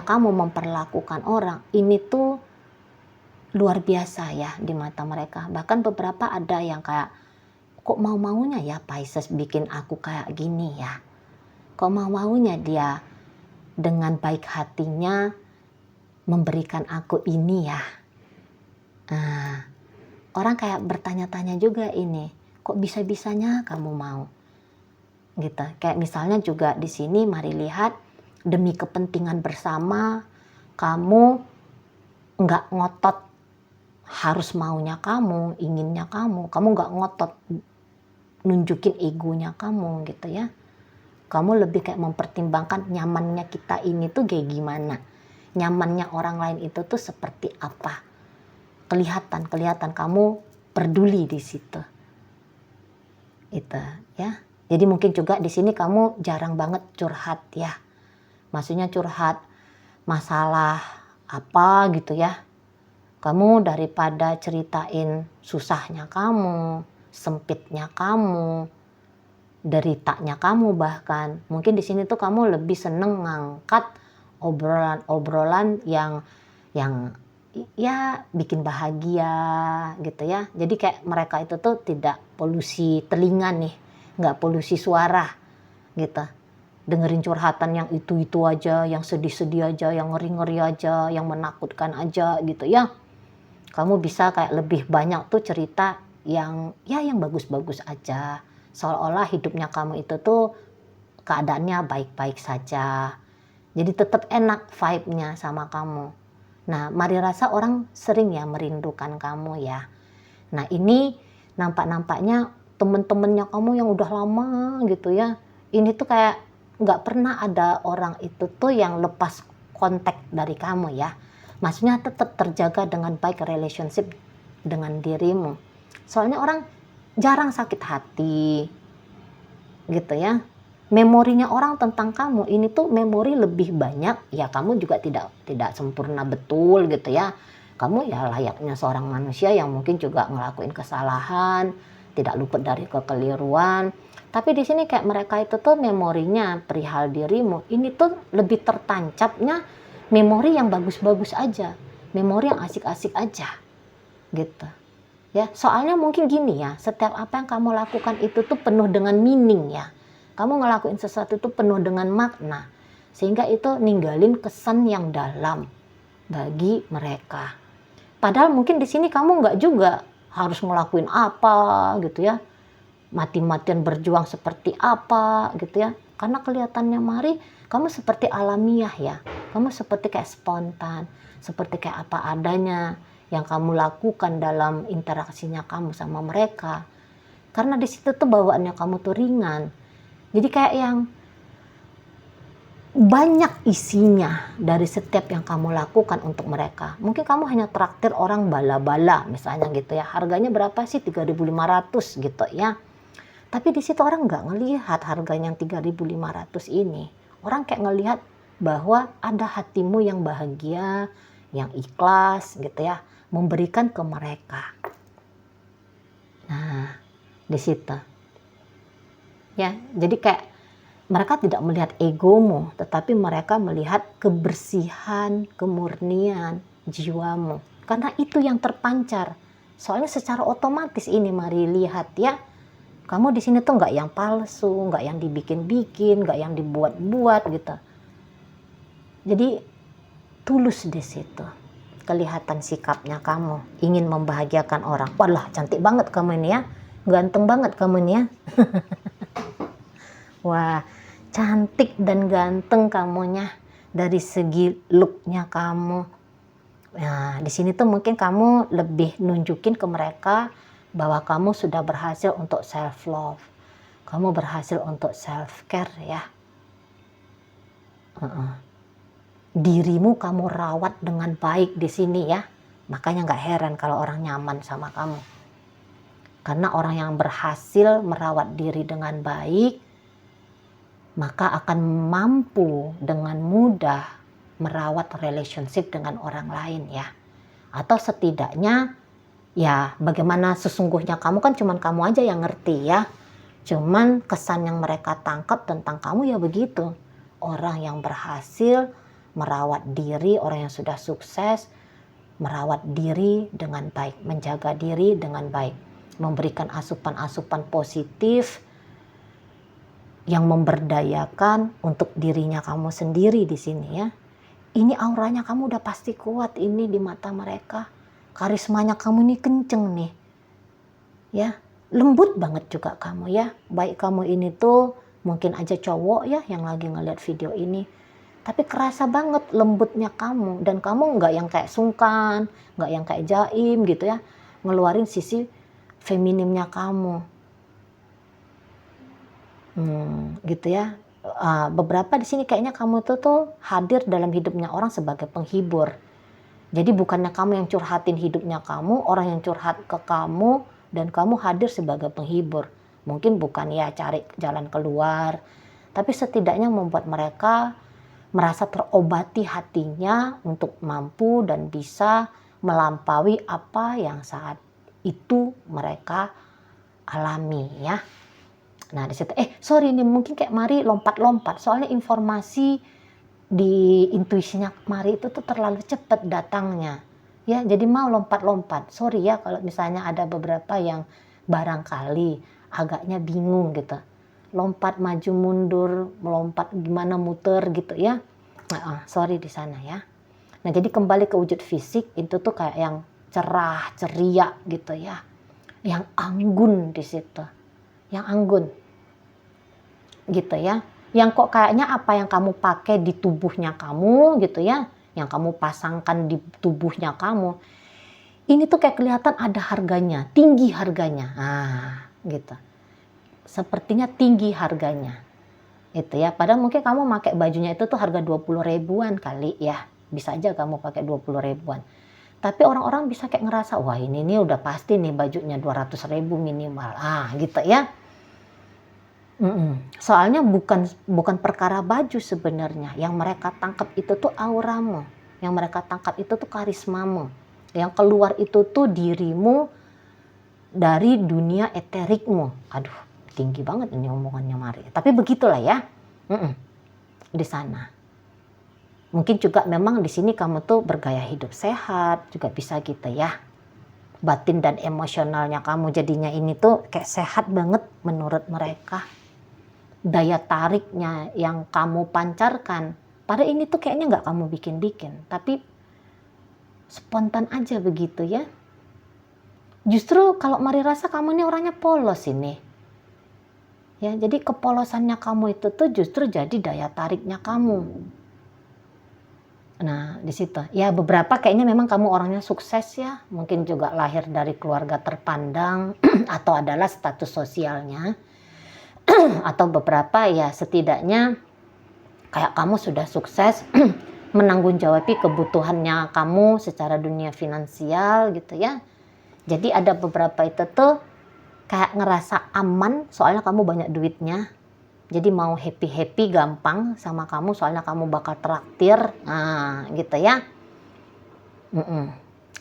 kamu memperlakukan orang ini tuh luar biasa ya di mata mereka. Bahkan beberapa ada yang kayak, kok mau-maunya ya Pisces bikin aku kayak gini ya, kok mau-maunya dia dengan baik hatinya memberikan aku ini ya. Nah, orang kayak bertanya-tanya juga ini, kok bisa-bisanya kamu mau? Gitu. Kayak misalnya juga di sini mari lihat, demi kepentingan bersama kamu nggak ngotot harus maunya kamu, inginnya kamu nggak ngotot nunjukin egonya kamu gitu ya. Kamu lebih kayak mempertimbangkan nyamannya kita ini tuh kayak gimana, nyamannya orang lain itu tuh seperti apa. Kelihatan kamu peduli di situ. Itu ya. Jadi mungkin juga di sini kamu jarang banget curhat ya. Maksudnya curhat masalah apa gitu ya. Kamu daripada ceritain susahnya kamu, sempitnya kamu, deritanya kamu bahkan, mungkin di sini tuh kamu lebih seneng ngangkat obrolan-obrolan yang ya bikin bahagia gitu ya. Jadi kayak mereka itu tuh tidak polusi telinga nih, nggak polusi suara gitu. Dengerin curhatan yang itu aja, yang sedih-sedih aja, yang ngeri-ngeri aja, yang menakutkan aja gitu ya. Kamu bisa kayak lebih banyak tuh cerita yang bagus-bagus aja. Seolah-olah hidupnya kamu itu tuh keadaannya baik-baik saja. Jadi tetap enak vibe-nya sama kamu. Nah, mari rasa orang sering ya merindukan kamu ya. Nah, ini nampak-nampaknya temen-temennya kamu yang udah lama gitu ya. Ini tuh kayak nggak pernah ada orang itu tuh yang lepas kontak dari kamu ya. Maksudnya tetap terjaga dengan baik relationship dengan dirimu. Soalnya orang jarang sakit hati gitu ya. Memorinya orang tentang kamu ini tuh memori lebih banyak ya, kamu juga tidak sempurna betul gitu ya. Kamu ya layaknya seorang manusia yang mungkin juga ngelakuin kesalahan, tidak luput dari kekeliruan. Tapi di sini kayak mereka itu tuh memorinya perihal dirimu ini tuh lebih tertancapnya memori yang bagus-bagus aja, memori yang asik-asik aja gitu. Ya, soalnya mungkin gini ya, setiap apa yang kamu lakukan itu tuh penuh dengan meaning ya. Kamu ngelakuin sesuatu itu penuh dengan makna, sehingga itu ninggalin kesan yang dalam bagi mereka. Padahal mungkin di sini kamu nggak juga harus ngelakuin apa gitu ya. mati-matian berjuang seperti apa gitu ya. Karena kelihatannya Mari, kamu seperti alamiah ya. Kamu seperti kayak spontan, seperti kayak apa adanya yang kamu lakukan dalam interaksinya kamu sama mereka. Karena di situ tuh bawaannya kamu tuh ringan. Jadi kayak yang banyak isinya dari setiap yang kamu lakukan untuk mereka. Mungkin kamu hanya traktir orang bala-bala misalnya gitu ya. Harganya berapa sih? 3.500 gitu ya. Tapi di situ orang nggak ngelihat harganya yang 3.500 ini. Orang kayak ngelihat bahwa ada hatimu yang bahagia, yang ikhlas gitu ya, memberikan ke mereka. Nah, di situ. Ya, jadi kayak mereka tidak melihat egomu, tetapi mereka melihat kebersihan, kemurnian jiwamu. Karena itu yang terpancar. Soalnya secara otomatis ini Mari lihat ya. Kamu di sini tuh nggak yang palsu, nggak yang dibikin-bikin, nggak yang dibuat-buat gitu. Jadi tulus di situ. Kelihatan sikapnya kamu, ingin membahagiakan orang. Walah, cantik banget kamu ini ya. Ganteng banget kamu ini ya. Wah, cantik dan ganteng kamunya dari segi looknya kamu. Nah, di sini tuh mungkin kamu lebih nunjukin ke mereka bahwa kamu sudah berhasil untuk self love. Kamu berhasil untuk self care ya. Dirimu kamu rawat dengan baik di sini ya. Makanya nggak heran kalau orang nyaman sama kamu. Karena orang yang berhasil merawat diri dengan baik, maka akan mampu dengan mudah merawat relationship dengan orang lain ya. Atau setidaknya ya bagaimana sesungguhnya kamu kan cuman kamu aja yang ngerti ya. Cuman kesan yang mereka tangkap tentang kamu ya begitu. Orang yang berhasil merawat diri, orang yang sudah sukses merawat diri dengan baik, menjaga diri dengan baik, memberikan asupan-asupan positif yang memberdayakan untuk dirinya kamu sendiri di sini ya. Ini auranya kamu udah pasti kuat ini di mata mereka. Karismanya kamu ini kenceng nih. Ya, lembut banget juga kamu ya. Baik kamu ini tuh mungkin aja cowok ya yang lagi ngeliat video ini. Tapi kerasa banget lembutnya kamu. Dan kamu nggak yang kayak sungkan, nggak yang kayak jaim gitu ya. Ngeluarin sisi feminimnya kamu. Gitu ya. Beberapa di sini kayaknya kamu tuh hadir dalam hidupnya orang sebagai penghibur. Jadi bukannya kamu yang curhatin hidupnya kamu, orang yang curhat ke kamu dan kamu hadir sebagai penghibur. Mungkin bukan ya cari jalan keluar, tapi setidaknya membuat mereka merasa terobati hatinya untuk mampu dan bisa melampaui apa yang saat itu mereka alami ya. Nah di situ, sorry nih mungkin kayak Mari lompat-lompat, soalnya informasi di intuisinya Mari itu tuh terlalu cepat datangnya. Ya, jadi mau lompat-lompat. Sorry ya kalau misalnya ada beberapa yang barangkali agaknya bingung gitu. Lompat maju mundur, melompat gimana muter gitu ya. Sorry di sana ya. Nah, jadi kembali ke wujud fisik itu tuh kayak yang cerah, ceria gitu ya. Yang anggun di situ. Yang anggun. Gitu ya. Yang kok kayaknya apa yang kamu pakai di tubuhnya kamu gitu ya. Yang kamu pasangkan di tubuhnya kamu. Ini tuh kayak kelihatan ada harganya, tinggi harganya. Gitu. Sepertinya tinggi harganya. Itu ya, padahal mungkin kamu pakai bajunya itu tuh harga 20 ribuan kali ya. Bisa aja kamu pakai 20 ribuan. Tapi orang-orang bisa kayak ngerasa, wah ini nih udah pasti nih bajunya 200 ribu minimal. Gitu ya. Soalnya bukan perkara baju sebenarnya. Yang mereka tangkap itu tuh auramu. Yang mereka tangkap itu tuh karismamu. Yang keluar itu tuh dirimu dari dunia eterikmu. Aduh, tinggi banget ini omongannya Mari. Tapi begitulah ya. Di sana. Mungkin juga memang di sini kamu tuh bergaya hidup sehat, juga bisa gitu ya. Batin dan emosionalnya kamu jadinya ini tuh kayak sehat banget menurut mereka. Daya tariknya yang kamu pancarkan, pada ini tuh kayaknya nggak kamu bikin-bikin, tapi spontan aja begitu ya. Justru kalau Mari rasa kamu ini orangnya polos ini. Ya, jadi kepolosannya kamu itu tuh justru jadi daya tariknya kamu. Nah, di situ. Ya, beberapa kayaknya memang kamu orangnya sukses ya. Mungkin juga lahir dari keluarga terpandang atau adalah status sosialnya. Atau beberapa ya setidaknya kayak kamu sudah sukses menanggung-jawabi kebutuhannya kamu secara dunia finansial gitu ya. Jadi ada beberapa itu tuh kayak ngerasa aman soalnya kamu banyak duitnya. Jadi mau happy-happy gampang sama kamu soalnya kamu bakal traktir, nah gitu ya.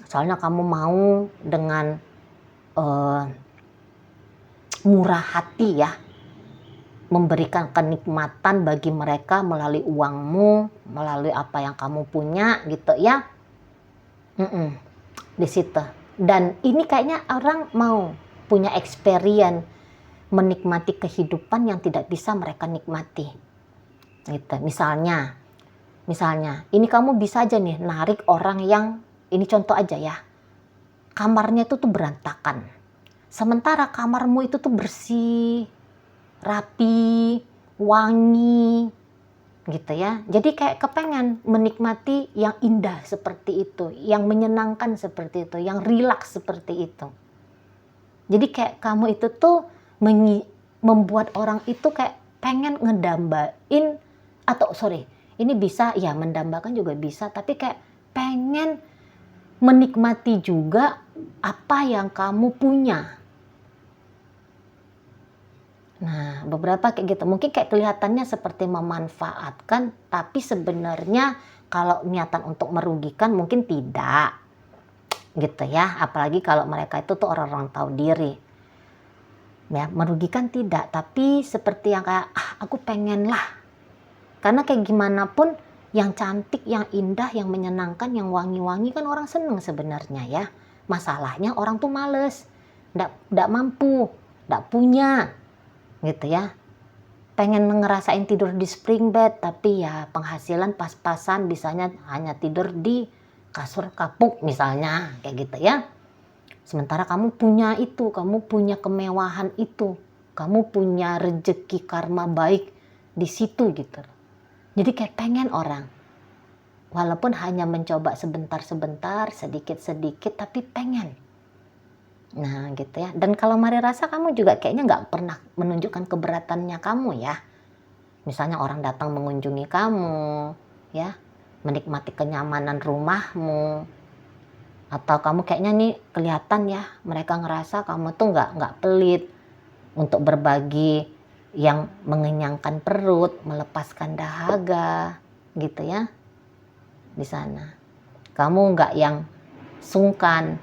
Soalnya kamu mau dengan murah hati ya, memberikan kenikmatan bagi mereka melalui uangmu, melalui apa yang kamu punya gitu ya. Di situ. Dan ini kayaknya orang mau punya experience menikmati kehidupan yang tidak bisa mereka nikmati. Gitu. Misalnya, ini kamu bisa aja nih narik orang yang, ini contoh aja ya, kamarnya itu tuh berantakan. Sementara kamarmu itu tuh bersih, rapi, wangi, gitu ya. Jadi kayak kepengen menikmati yang indah seperti itu, yang menyenangkan seperti itu, yang rileks seperti itu. Jadi kayak kamu itu tuh membuat orang itu kayak pengen ngedambain, atau ini bisa ya mendambakan juga bisa, tapi kayak pengen menikmati juga apa yang kamu punya. Nah, beberapa kayak gitu. Mungkin kayak kelihatannya seperti memanfaatkan, tapi sebenarnya kalau niatan untuk merugikan mungkin tidak. Gitu ya. Apalagi kalau mereka itu tuh orang-orang tahu diri. Ya, merugikan tidak, tapi seperti yang kayak aku pengen lah. Karena kayak gimana pun yang cantik, yang indah, yang menyenangkan, yang wangi-wangi kan orang seneng sebenarnya ya. Masalahnya orang tuh males, nggak mampu, nggak punya, gitu ya. Pengen ngerasain tidur di spring bed, tapi ya penghasilan pas-pasan, bisanya hanya tidur di kasur kapuk misalnya, kayak gitu ya. Sementara kamu punya itu, kamu punya kemewahan itu, kamu punya rezeki karma baik di situ gitu. Jadi kayak pengen orang, walaupun hanya mencoba sebentar-sebentar, sedikit-sedikit, tapi pengen. Nah gitu ya. Dan kalau Mari rasa kamu juga kayaknya nggak pernah menunjukkan keberatannya kamu ya. Misalnya orang datang mengunjungi kamu, ya, menikmati kenyamanan rumahmu. Atau kamu kayaknya nih kelihatan ya, mereka ngerasa kamu tuh nggak pelit untuk berbagi yang mengenyangkan perut, melepaskan dahaga, gitu ya, di sana. Kamu nggak yang sungkan,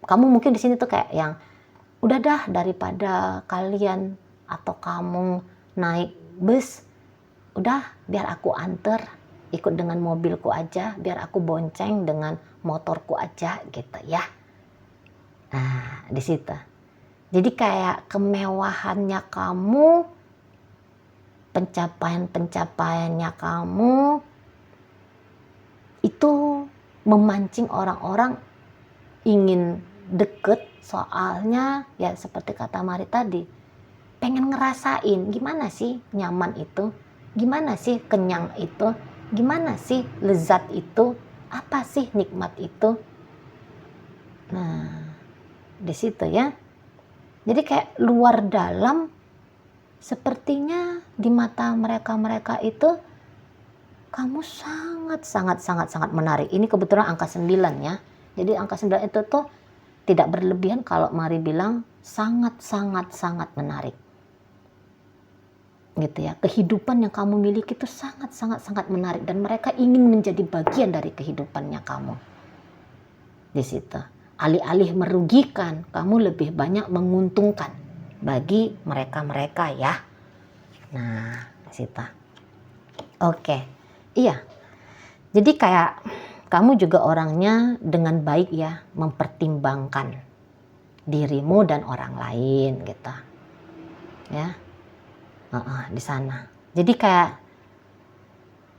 kamu mungkin di sini tuh kayak yang udah dah daripada kalian atau kamu naik bus, udah biar aku anter, ikut dengan mobilku aja, biar aku bonceng dengan motorku aja gitu ya. Nah di situ. Jadi kayak kemewahannya kamu, pencapaiannya kamu itu memancing orang-orang ingin deket, soalnya ya seperti kata Mari tadi, pengen ngerasain gimana sih nyaman itu, gimana sih kenyang itu, gimana sih lezat itu, apa sih nikmat itu. Nah di situ ya. Jadi kayak luar dalam, sepertinya di mata mereka itu kamu sangat menarik. Ini kebetulan angka 9 ya. Jadi angka 9 itu tuh tidak berlebihan kalau Mari bilang sangat menarik. Gitu ya. Kehidupan yang kamu miliki itu sangat menarik dan mereka ingin menjadi bagian dari kehidupannya kamu. Di situ. Alih-alih merugikan, kamu lebih banyak menguntungkan bagi mereka ya. Nah, di situ. Oke. Iya. Jadi kayak kamu juga orangnya dengan baik ya, mempertimbangkan dirimu dan orang lain gitu. Ya. Di sana. Jadi kayak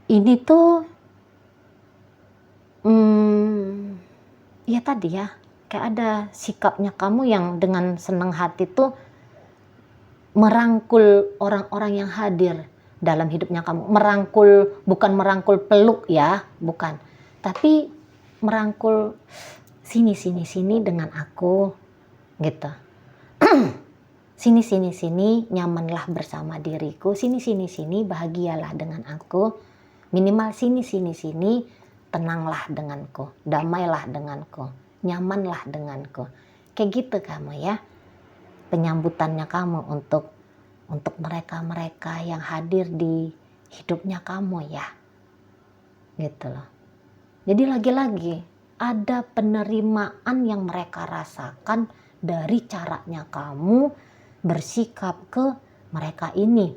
ini tuh ya tadi ya, kayak ada sikapnya kamu yang dengan senang hati tuh merangkul orang-orang yang hadir dalam hidupnya kamu. Merangkul, bukan merangkul peluk ya, bukan. Tapi merangkul sini dengan aku gitu. Sini nyamanlah bersama diriku. Sini bahagialah dengan aku. Minimal sini tenanglah denganku, damailah denganku, nyamanlah denganku. Kayak gitu kamu ya. Penyambutannya kamu untuk mereka-mereka yang hadir di hidupnya kamu ya. Gitu loh. Jadi lagi-lagi ada penerimaan yang mereka rasakan dari caranya kamu bersikap ke mereka ini.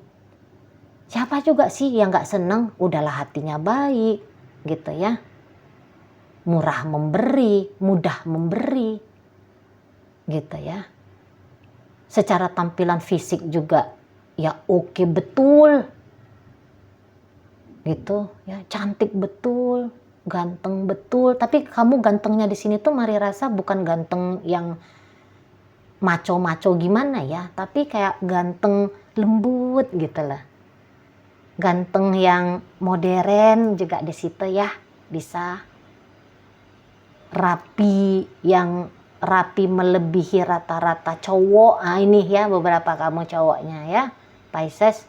Siapa juga sih yang gak seneng, udahlah hatinya baik gitu ya. Murah memberi, mudah memberi gitu ya. Secara tampilan fisik juga ya oke betul gitu ya, cantik betul, ganteng betul. Tapi kamu gantengnya di sini tuh Mari rasa bukan ganteng yang maco-maco gimana ya, tapi kayak ganteng lembut gitu lah. Ganteng yang modern juga di situ ya, bisa. Rapi, yang rapi melebihi rata-rata cowok. Nah ini ya beberapa kamu cowoknya ya, Pisces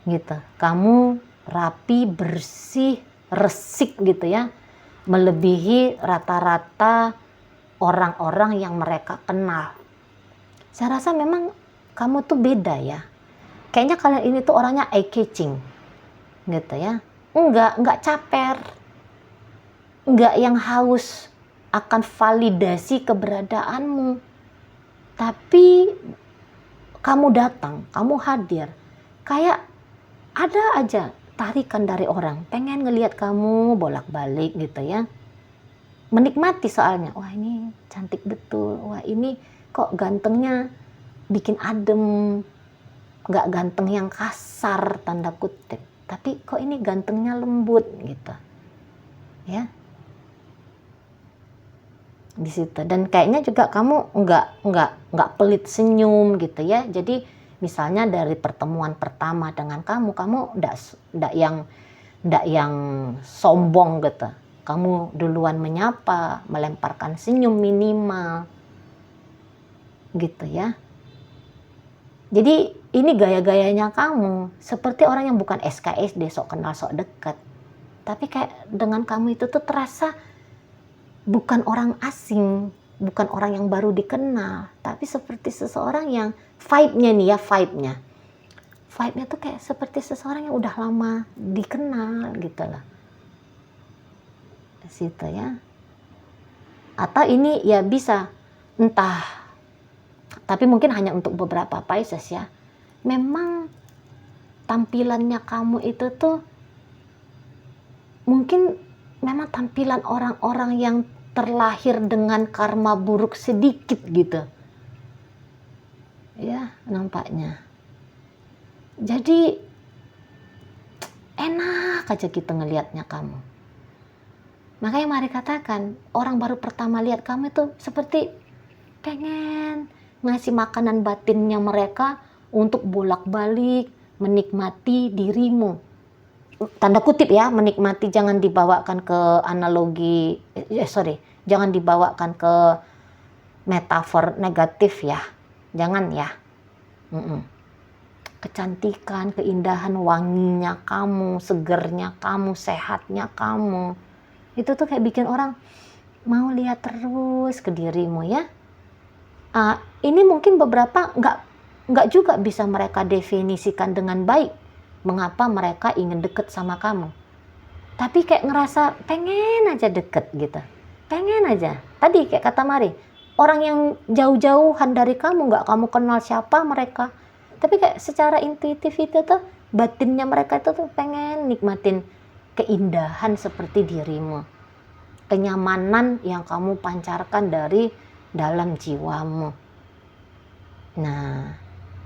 gitu. Kamu rapi, bersih, resik gitu ya, melebihi rata-rata orang-orang yang mereka kenal. Saya rasa memang kamu tuh beda ya. Kayaknya kalian ini tuh orangnya eye catching gitu ya. Enggak caper. Enggak yang haus akan validasi keberadaanmu. Tapi kamu datang, kamu hadir. Kayak ada aja tarikan dari orang, pengen ngelihat kamu bolak-balik gitu ya. Menikmati soalnya, wah ini cantik betul, wah ini kok gantengnya bikin adem, nggak ganteng yang kasar tanda kutip, tapi kok ini gantengnya lembut gitu ya, di situ. Dan kayaknya juga kamu nggak pelit senyum gitu ya. Jadi misalnya dari pertemuan pertama dengan kamu nggak yang sombong gitu. Kamu duluan menyapa, melemparkan senyum minimal gitu ya. Jadi ini gaya-gayanya kamu seperti orang yang bukan SKSD, sok kenal sok dekat. Tapi kayak dengan kamu itu tuh terasa bukan orang asing, bukan orang yang baru dikenal, tapi seperti seseorang yang vibe-nya nih ya, vibe-nya tuh kayak seperti seseorang yang udah lama dikenal gitu lah. Situ ya. Atau ini ya bisa entah, tapi mungkin hanya untuk beberapa Pisces ya. Memang tampilannya kamu itu tuh mungkin memang tampilan orang-orang yang terlahir dengan karma buruk sedikit gitu. Ya, nampaknya. Jadi enak aja kita ngelihatnya kamu. Makanya Mari katakan, orang baru pertama lihat kamu itu seperti pengen ngasih makanan batinnya mereka untuk bolak-balik menikmati dirimu. Tanda kutip ya, menikmati, jangan dibawakan ke analogi, jangan dibawakan ke metafor negatif ya, jangan ya. Kecantikan, keindahan, wanginya kamu, segernya kamu, sehatnya kamu, itu tuh kayak bikin orang mau lihat terus ke dirimu ya. Ini mungkin beberapa nggak juga bisa mereka definisikan dengan baik mengapa mereka ingin deket sama kamu. Tapi kayak ngerasa pengen aja deket gitu. Pengen aja. Tadi kayak kata Mari, orang yang jauh-jauhan dari kamu, nggak kamu kenal siapa mereka. Tapi kayak secara intuitif itu tuh, batinnya mereka itu tuh pengen nikmatin keindahan seperti dirimu. Kenyamanan yang kamu pancarkan dari dalam jiwamu. Nah,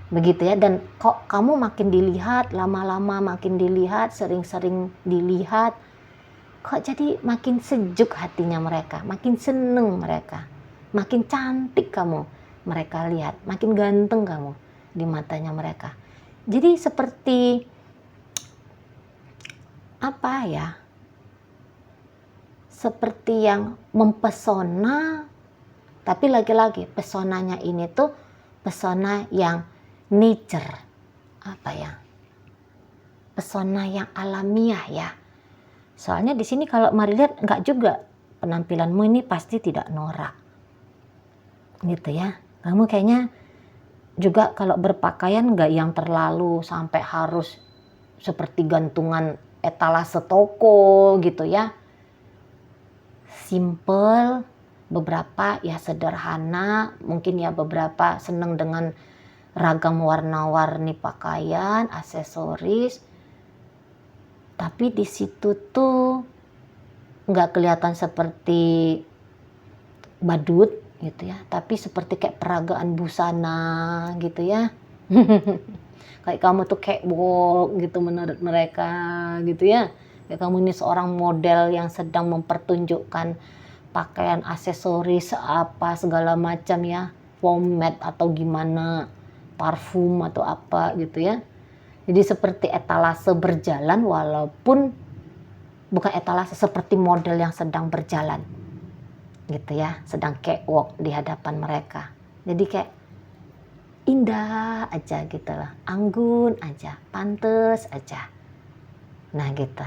begitu ya. Dan kok kamu makin dilihat, lama-lama makin dilihat, sering-sering dilihat, kok jadi makin sejuk hatinya mereka, makin seneng mereka. makin cantik kamu mereka lihat, makin ganteng kamu di matanya mereka. Jadi seperti apa ya? Seperti yang mempesona, tapi lagi-lagi pesonanya ini tuh pesona yang nature, apa ya? Pesona yang alamiah ya. Soalnya di sini kalau mari lihat enggak juga, penampilanmu ini pasti tidak norak. Gitu ya. Kamu kayaknya juga kalau berpakaian enggak yang terlalu sampai harus seperti gantungan etalase toko gitu ya. Simple, beberapa ya sederhana, mungkin ya beberapa senang dengan ragam warna-warni pakaian, aksesoris. Tapi di situ tuh nggak kelihatan seperti badut gitu ya, tapi seperti kayak peragaan busana gitu ya. Kayak kamu tuh catwalk gitu menurut mereka gitu ya. Kayak kamu ini seorang model yang sedang mempertunjukkan pakaian, aksesoris apa segala macam ya, pomade atau gimana, parfum atau apa gitu ya. Jadi seperti etalase berjalan walaupun bukan etalase, seperti model yang sedang berjalan gitu ya, sedang catwalk di hadapan mereka. Jadi kayak indah aja gitu lah, anggun aja, pantes aja. Nah gitu.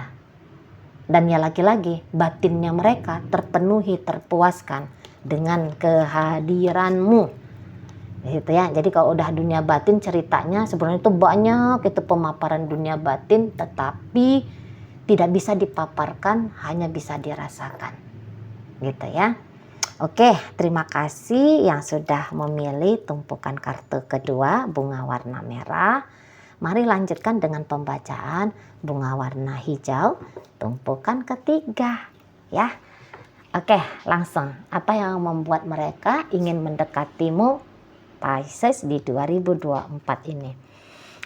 Dan ya lagi-lagi batinnya mereka terpenuhi, terpuaskan dengan kehadiranmu. Gitu ya. Jadi kalau udah dunia batin ceritanya sebenarnya itu banyak, itu pemaparan dunia batin, tetapi tidak bisa dipaparkan, hanya bisa dirasakan. Gitu ya. Oke, terima kasih yang sudah memilih tumpukan kartu kedua bunga warna merah. Mari lanjutkan dengan pembacaan bunga warna hijau tumpukan ketiga ya. Oke, langsung. Apa yang membuat mereka ingin mendekatimu Pisces di 2024 ini?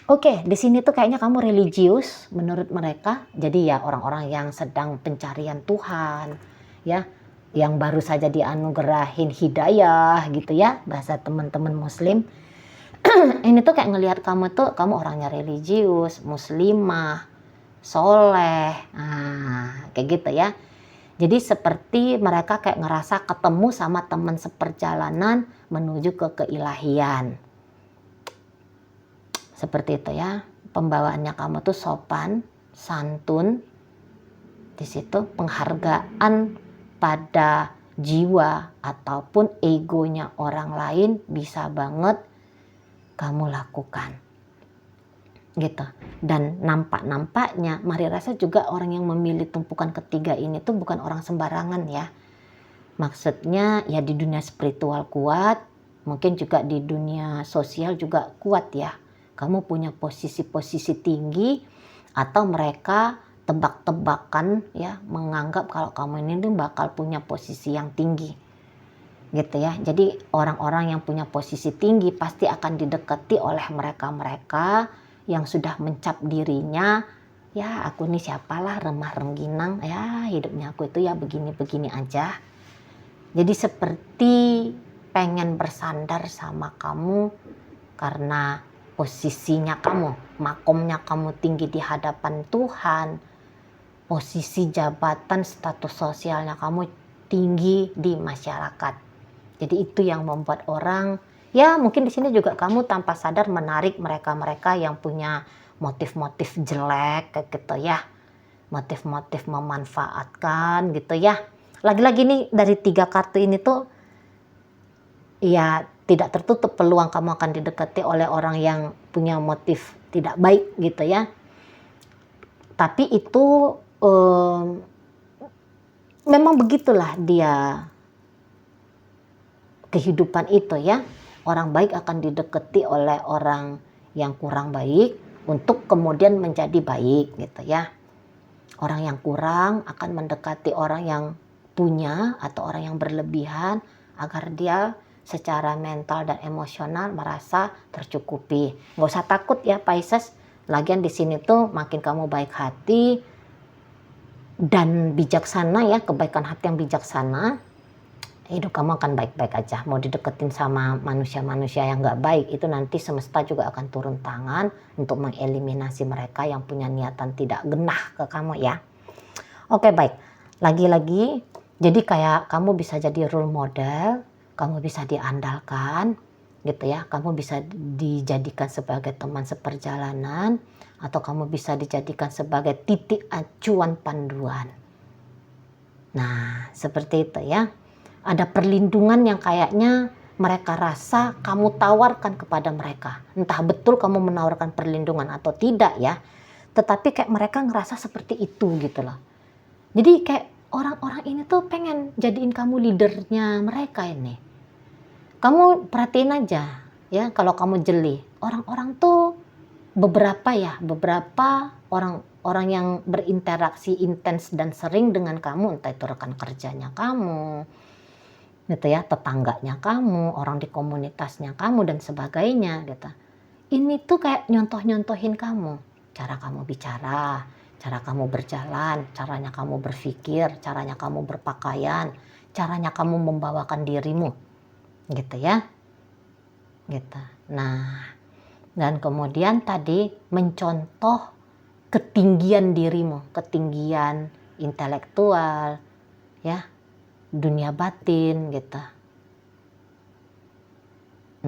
Oke, di sini tuh kayaknya kamu religius menurut mereka. Jadi ya orang-orang yang sedang pencarian Tuhan, ya, yang baru saja dianugerahin hidayah gitu ya, bahasa teman-teman Muslim. Ini tuh kayak ngelihat kamu tuh, kamu orangnya religius, muslimah, soleh, kayak gitu ya. Jadi seperti mereka kayak ngerasa ketemu sama teman seperjalanan menuju ke keilahian. Seperti itu ya. Pembawaannya kamu tuh sopan, santun. Di situ penghargaan pada jiwa ataupun egonya orang lain bisa banget kamu lakukan. Gitu. Dan nampak-nampaknya Mari rasa juga orang yang memilih tumpukan ketiga ini tuh bukan orang sembarangan ya. Maksudnya ya di dunia spiritual kuat, mungkin juga di dunia sosial juga kuat ya. Kamu punya posisi-posisi tinggi, atau mereka tebak-tebakan ya, menganggap kalau kamu ini bakal punya posisi yang tinggi. Gitu ya. Jadi orang-orang yang punya posisi tinggi pasti akan didekati oleh mereka-mereka yang sudah mencap dirinya, ya aku ini siapalah, remah rengginang, ya hidupnya aku itu ya begini-begini aja. Jadi seperti pengen bersandar sama kamu karena posisinya kamu, makomnya kamu tinggi di hadapan Tuhan, posisi jabatan, status sosialnya kamu tinggi di masyarakat. Jadi itu yang membuat orang, ya mungkin di sini juga kamu tanpa sadar menarik mereka-mereka yang punya motif-motif jelek kayak gitu ya. Motif-motif memanfaatkan gitu ya. Lagi-lagi nih dari 3 kartu ini tuh ya tidak tertutup peluang kamu akan didekati oleh orang yang punya motif tidak baik gitu ya. Tapi itu memang begitulah dia kehidupan itu ya. Orang baik akan didekati oleh orang yang kurang baik untuk kemudian menjadi baik gitu ya. Orang yang kurang akan mendekati orang yang punya atau orang yang berlebihan agar dia secara mental dan emosional merasa tercukupi. Nggak usah takut ya Pisces. Lagian di sini tuh makin kamu baik hati dan bijaksana ya, kebaikan hati yang bijaksana. hidup kamu akan baik-baik aja. Mau dideketin sama manusia-manusia yang nggak baik, itu nanti semesta juga akan turun tangan untuk mengeliminasi mereka yang punya niatan tidak genah ke kamu ya. Oke, baik. Lagi-lagi, jadi kayak kamu bisa jadi role model, kamu bisa diandalkan, gitu ya. Kamu bisa dijadikan sebagai teman seperjalanan, atau kamu bisa dijadikan sebagai titik acuan panduan. Nah, seperti itu ya. Ada perlindungan yang kayaknya mereka rasa kamu tawarkan kepada mereka. Entah betul kamu menawarkan perlindungan atau tidak ya. Tetapi kayak mereka ngerasa seperti itu gitu loh. Jadi kayak orang-orang ini tuh pengen jadiin kamu leadernya mereka ini. Kamu perhatiin aja ya, kalau kamu jeli. Orang-orang tuh beberapa orang yang berinteraksi intens dan sering dengan kamu, entah itu rekan kerjanya kamu, gitu ya, tetangganya kamu, orang di komunitasnya kamu dan sebagainya gitu. Ini tuh kayak nyontoh-nyontohin kamu, cara kamu bicara, cara kamu berjalan, caranya kamu berpikir, caranya kamu berpakaian, caranya kamu membawakan dirimu, gitu ya, gitu. Nah, dan kemudian tadi mencontoh ketinggian dirimu, ketinggian intelektual, ya, dunia batin gitu.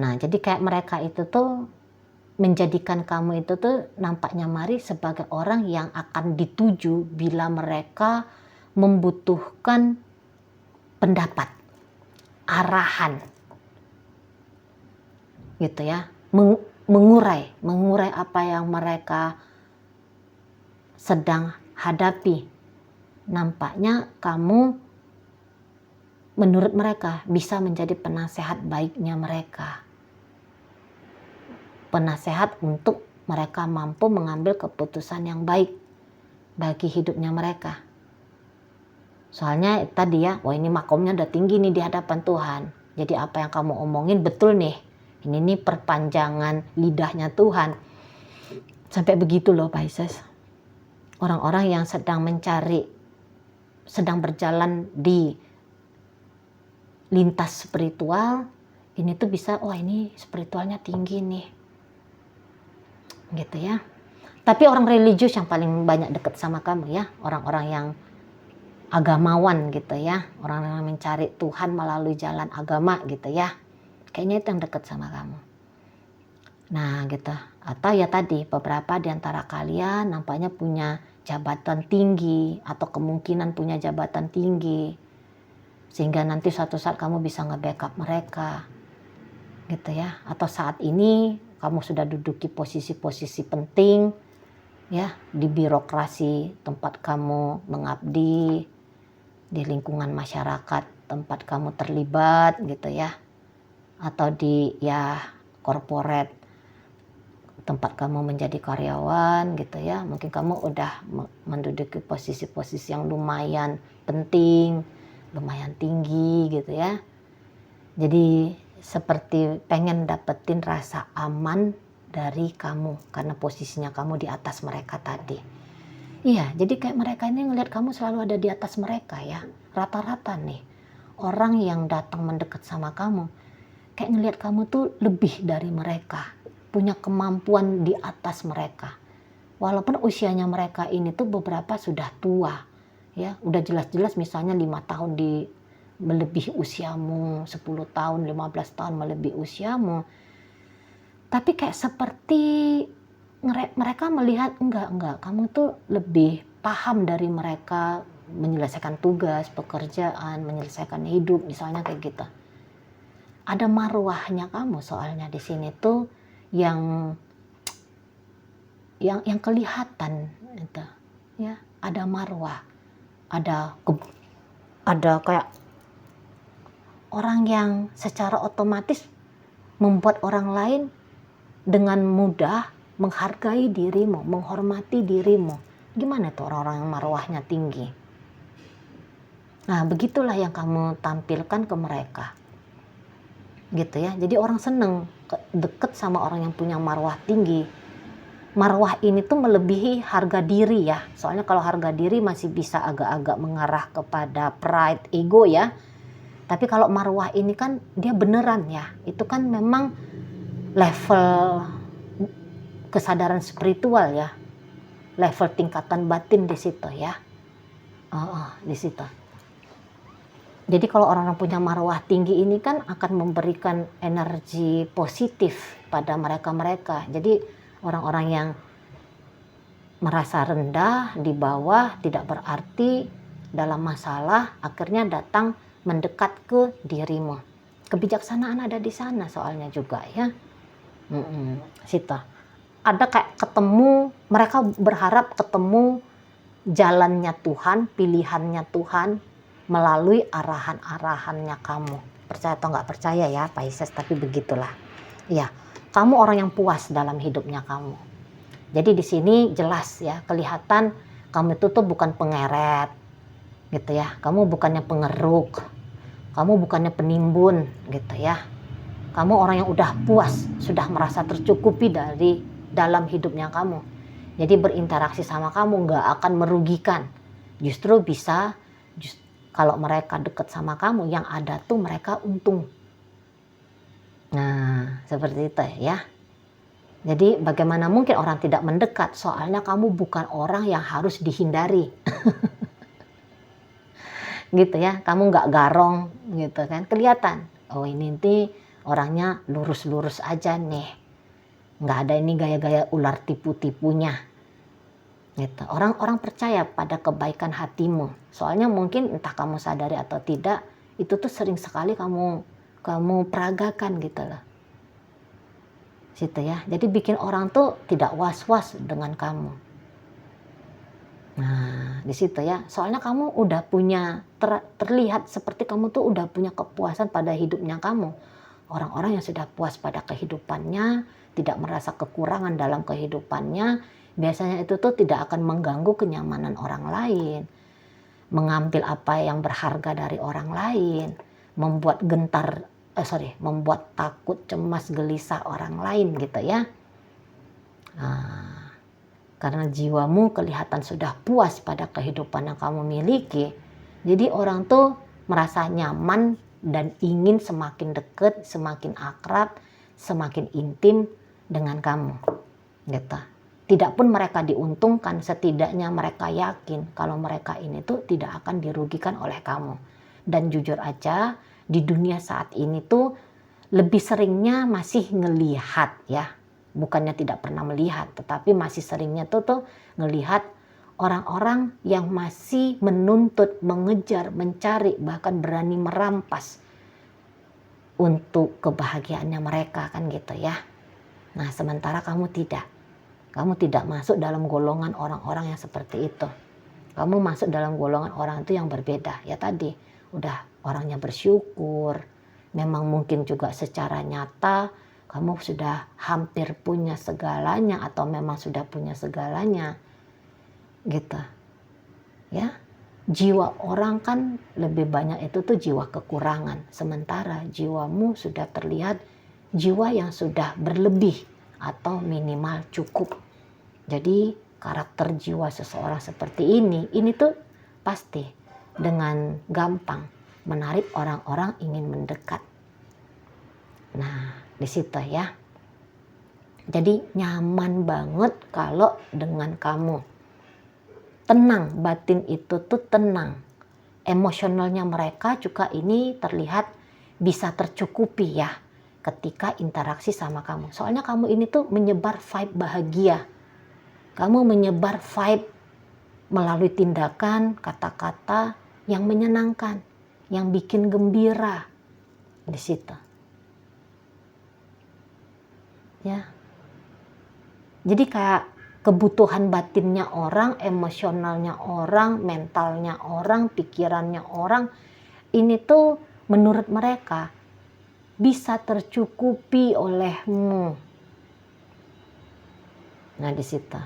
Nah, jadi kayak mereka itu tuh menjadikan kamu itu tuh nampaknya Mari sebagai orang yang akan dituju bila mereka membutuhkan pendapat, arahan, gitu ya, mengurai apa yang mereka sedang hadapi. Nampaknya kamu menurut mereka bisa menjadi penasehat baiknya mereka. Penasehat untuk mereka mampu mengambil keputusan yang baik bagi hidupnya mereka. Soalnya tadi ya, wah ini makomnya udah tinggi nih di hadapan Tuhan. Jadi apa yang kamu omongin betul nih. Ini nih perpanjangan lidahnya Tuhan. Sampai begitu loh Pisces. Orang-orang yang sedang berjalan di lintas spiritual, ini tuh bisa, wah ini spiritualnya tinggi nih. Gitu ya. Tapi orang religius yang paling banyak dekat sama kamu ya, orang-orang yang agamawan gitu ya, orang yang mencari Tuhan melalui jalan agama gitu ya, kayaknya itu yang dekat sama kamu. Nah gitu, atau ya tadi beberapa di antara kalian nampaknya punya jabatan tinggi atau kemungkinan punya jabatan tinggi, sehingga nanti suatu saat kamu bisa nge-backup mereka gitu ya, atau saat ini kamu sudah duduki posisi-posisi penting ya di birokrasi tempat kamu mengabdi, di lingkungan masyarakat tempat kamu terlibat gitu ya, atau di ya corporate tempat kamu menjadi karyawan gitu ya, mungkin kamu udah menduduki posisi-posisi yang lumayan penting, lumayan tinggi gitu ya. Jadi seperti pengen dapetin rasa aman dari kamu karena posisinya kamu di atas mereka tadi. Iya, jadi kayak mereka ini ngelihat kamu selalu ada di atas mereka ya. Rata-rata nih orang yang datang mendekat sama kamu kayak ngelihat kamu tuh lebih dari mereka, punya kemampuan di atas mereka. Walaupun usianya mereka ini tuh beberapa sudah tua ya, udah jelas-jelas misalnya 5 tahun melebihi usiamu, 10 tahun, 15 tahun melebihi usiamu. Tapi kayak seperti mereka melihat enggak, kamu tuh lebih paham dari mereka menyelesaikan tugas, pekerjaan, menyelesaikan hidup misalnya kayak gitu. Ada marwahnya kamu soalnya di sini tuh yang kelihatan itu ya, ada marwah, ada kayak orang yang secara otomatis membuat orang lain dengan mudah menghargai dirimu, menghormati dirimu. Gimana tuh orang-orang yang marwahnya tinggi? Nah, begitulah yang kamu tampilkan ke mereka. Gitu ya. Jadi orang seneng deket sama orang yang punya marwah tinggi. Marwah ini tuh melebihi harga diri ya. Soalnya kalau harga diri masih bisa agak-agak mengarah kepada pride, ego ya. Tapi kalau marwah ini kan dia beneran ya, itu kan memang level kesadaran spiritual ya, level tingkatan batin di situ ya. Di situ. Jadi kalau orang-orang punya marwah tinggi ini kan akan memberikan energi positif pada mereka-mereka. Jadi orang-orang yang merasa rendah, di bawah, tidak berarti, dalam masalah, akhirnya datang mendekat ke dirimu. Kebijaksanaan ada di sana soalnya juga ya. Sita. Ada kayak ketemu, mereka berharap ketemu jalannya Tuhan, pilihannya Tuhan, melalui arahan-arahannya kamu. Percaya atau nggak percaya ya Pisces, tapi begitulah. Ya, kamu orang yang puas dalam hidupnya kamu. Jadi di sini jelas ya, kelihatan kamu itu tuh bukan pengeret, gitu ya. Kamu bukannya pengeruk, kamu bukannya penimbun, gitu ya. Kamu orang yang udah puas, sudah merasa tercukupi dari dalam hidupnya kamu. Jadi berinteraksi sama kamu nggak akan merugikan, justru bisa. Kalau mereka dekat sama kamu, yang ada tuh mereka untung. Nah, seperti itu ya. Jadi bagaimana mungkin orang tidak mendekat? Soalnya kamu bukan orang yang harus dihindari. Gitu ya, kamu nggak garong gitu kan. Kelihatan, oh ini nih orangnya lurus-lurus aja nih. Nggak ada ini gaya-gaya ular tipu-tipunya. Gitu. Orang-orang percaya pada kebaikan hatimu. Soalnya mungkin entah kamu sadari atau tidak, itu tuh sering sekali kamu peragakan gitu loh. Situ ya. Jadi bikin orang tuh tidak was-was dengan kamu. Nah, di situ ya. Soalnya kamu udah punya terlihat seperti kamu tuh udah punya kepuasan pada hidupnya kamu. Orang-orang yang sudah puas pada kehidupannya, tidak merasa kekurangan dalam kehidupannya, biasanya itu tuh tidak akan mengganggu kenyamanan orang lain, mengambil apa yang berharga dari orang lain, membuat membuat takut, cemas, gelisah orang lain gitu ya. Karena jiwamu kelihatan sudah puas pada kehidupan yang kamu miliki, jadi orang tuh merasa nyaman dan ingin semakin dekat, semakin akrab, semakin intim dengan kamu gitu. Tidak pun mereka diuntungkan, setidaknya mereka yakin kalau mereka ini tuh tidak akan dirugikan oleh kamu. Dan jujur aja, di dunia saat ini tuh lebih seringnya masih ngelihat ya. Bukannya tidak pernah melihat, tetapi masih seringnya tuh ngelihat orang-orang yang masih menuntut, mengejar, mencari, bahkan berani merampas untuk kebahagiaannya mereka kan gitu ya. Nah, sementara kamu tidak. Kamu tidak masuk dalam golongan orang-orang yang seperti itu. Kamu masuk dalam golongan orang itu yang berbeda. Ya tadi, udah orangnya bersyukur. Memang mungkin juga secara nyata kamu sudah hampir punya segalanya atau memang sudah punya segalanya. Gitu. Ya. Jiwa orang kan lebih banyak itu tuh jiwa kekurangan. Sementara jiwamu sudah terlihat jiwa yang sudah berlebih atau minimal cukup. Jadi karakter jiwa seseorang seperti ini tuh pasti dengan gampang menarik orang-orang ingin mendekat. Nah, di situ ya. Jadi nyaman banget kalau dengan kamu. Tenang, batin itu tuh tenang. Emosionalnya mereka juga ini terlihat bisa tercukupi ya ketika interaksi sama kamu. Soalnya kamu ini tuh menyebar vibe bahagia. Kamu menyebar vibe melalui tindakan, kata-kata yang menyenangkan, yang bikin gembira di situ. Ya. Jadi kayak kebutuhan batinnya orang, emosionalnya orang, mentalnya orang, pikirannya orang, ini tuh menurut mereka bisa tercukupi olehmu. Nah, di situ.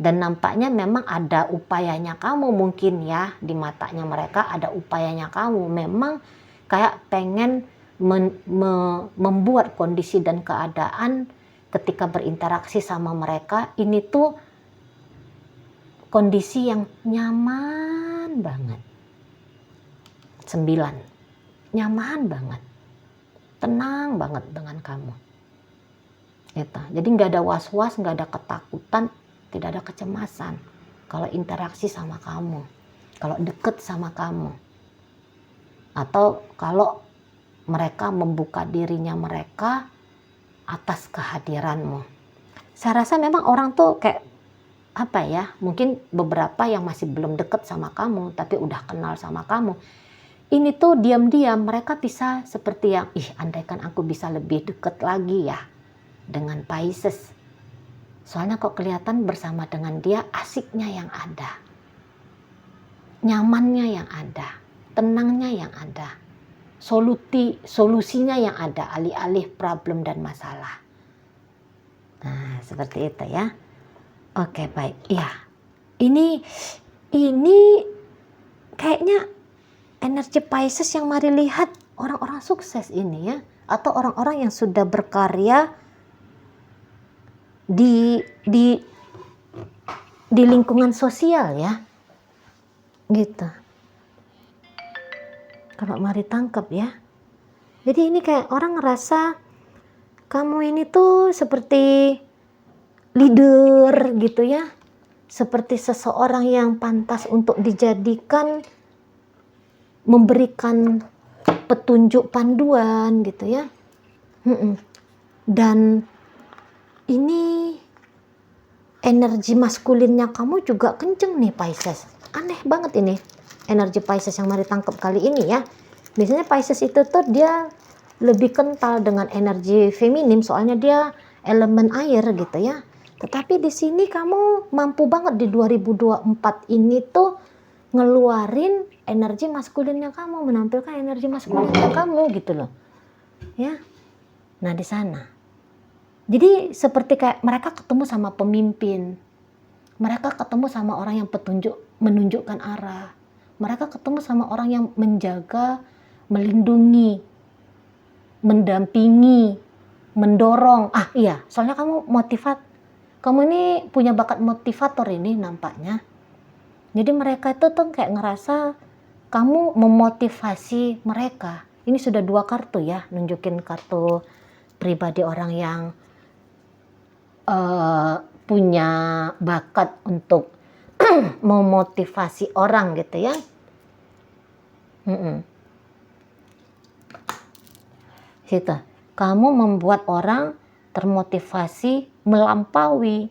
Dan nampaknya memang ada upayanya kamu mungkin ya, di matanya mereka ada upayanya kamu. Memang kayak pengen membuat kondisi dan keadaan ketika berinteraksi sama mereka ini tuh kondisi yang nyaman banget. 9. Nyaman banget, tenang banget dengan kamu. Gitu. Jadi nggak ada was-was, nggak ada ketakutan, tidak ada kecemasan kalau interaksi sama kamu, kalau deket sama kamu, atau kalau mereka membuka dirinya mereka atas kehadiranmu. Saya rasa memang orang tuh kayak apa ya, mungkin beberapa yang masih belum deket sama kamu tapi udah kenal sama kamu, ini tuh diam-diam mereka bisa seperti yang, andaikan aku bisa lebih deket lagi ya dengan Pisces. Soalnya kok kelihatan bersama dengan dia asiknya yang ada, nyamannya yang ada, tenangnya yang ada, solusinya yang ada, alih-alih problem dan masalah. Nah, seperti itu ya. Oke, baik. Ya, ini kayaknya energi Pisces yang mari lihat orang-orang sukses ini ya, atau orang-orang yang sudah berkarya di lingkungan sosial ya, gitu. Kalau mari tangkap ya. Jadi ini kayak orang ngerasa kamu ini tuh seperti leader gitu ya, seperti seseorang yang pantas untuk dijadikan memberikan petunjuk panduan gitu ya. Dan ini energi maskulinnya kamu juga kenceng nih Pisces. Aneh banget ini energi Pisces yang mari tangkap kali ini ya. Biasanya Pisces itu tuh dia lebih kental dengan energi feminim, soalnya dia elemen air gitu ya. Tetapi di sini kamu mampu banget di 2024 ini tuh ngeluarin energi maskulinnya kamu, menampilkan energi maskulinnya kamu gitu loh. Ya. Nah, di sana. Jadi seperti kayak mereka ketemu sama pemimpin. Mereka ketemu sama orang yang menunjukkan arah. Mereka ketemu sama orang yang menjaga, melindungi, mendampingi, mendorong. Iya, soalnya kamu ini punya bakat motivator ini nampaknya. Jadi mereka itu tuh kayak ngerasa kamu memotivasi mereka. Ini sudah 2 kartu ya, nunjukin kartu pribadi orang yang punya bakat untuk memotivasi orang gitu ya. Situ. Kamu membuat orang termotivasi melampaui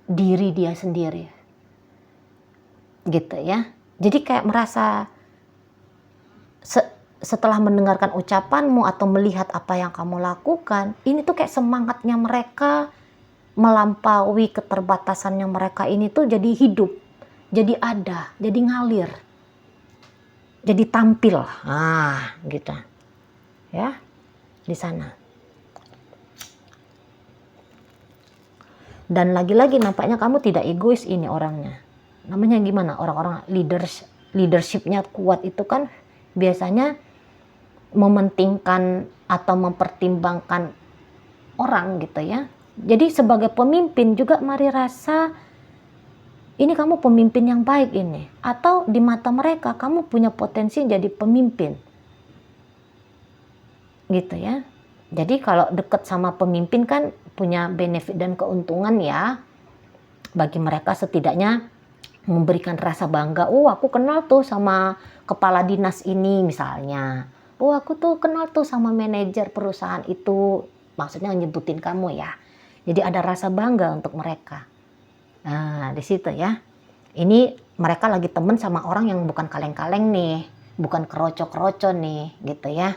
diri dia sendiri. Gitu ya. Jadi kayak merasa setelah mendengarkan ucapanmu atau melihat apa yang kamu lakukan, ini tuh kayak semangatnya mereka melampaui keterbatasannya mereka ini tuh jadi hidup, jadi ada, jadi ngalir, jadi tampil. Gitu. Ya, di sana. Dan lagi-lagi nampaknya kamu tidak egois ini orangnya. Namanya gimana? Orang-orang leadershipnya kuat itu kan biasanya mementingkan atau mempertimbangkan orang gitu ya. Jadi sebagai pemimpin juga mari rasa ini kamu pemimpin yang baik ini. Atau di mata mereka kamu punya potensi jadi pemimpin. Gitu ya. Jadi kalau dekat sama pemimpin kan punya benefit dan keuntungan ya. Bagi mereka setidaknya memberikan rasa bangga. Aku kenal tuh sama kepala dinas ini misalnya. Aku tuh kenal tuh sama manajer perusahaan itu. Maksudnya nyebutin kamu ya. Jadi ada rasa bangga untuk mereka. Nah, di situ ya. Ini mereka lagi temen sama orang yang bukan kaleng-kaleng nih. Bukan keroco-keroco nih, gitu ya.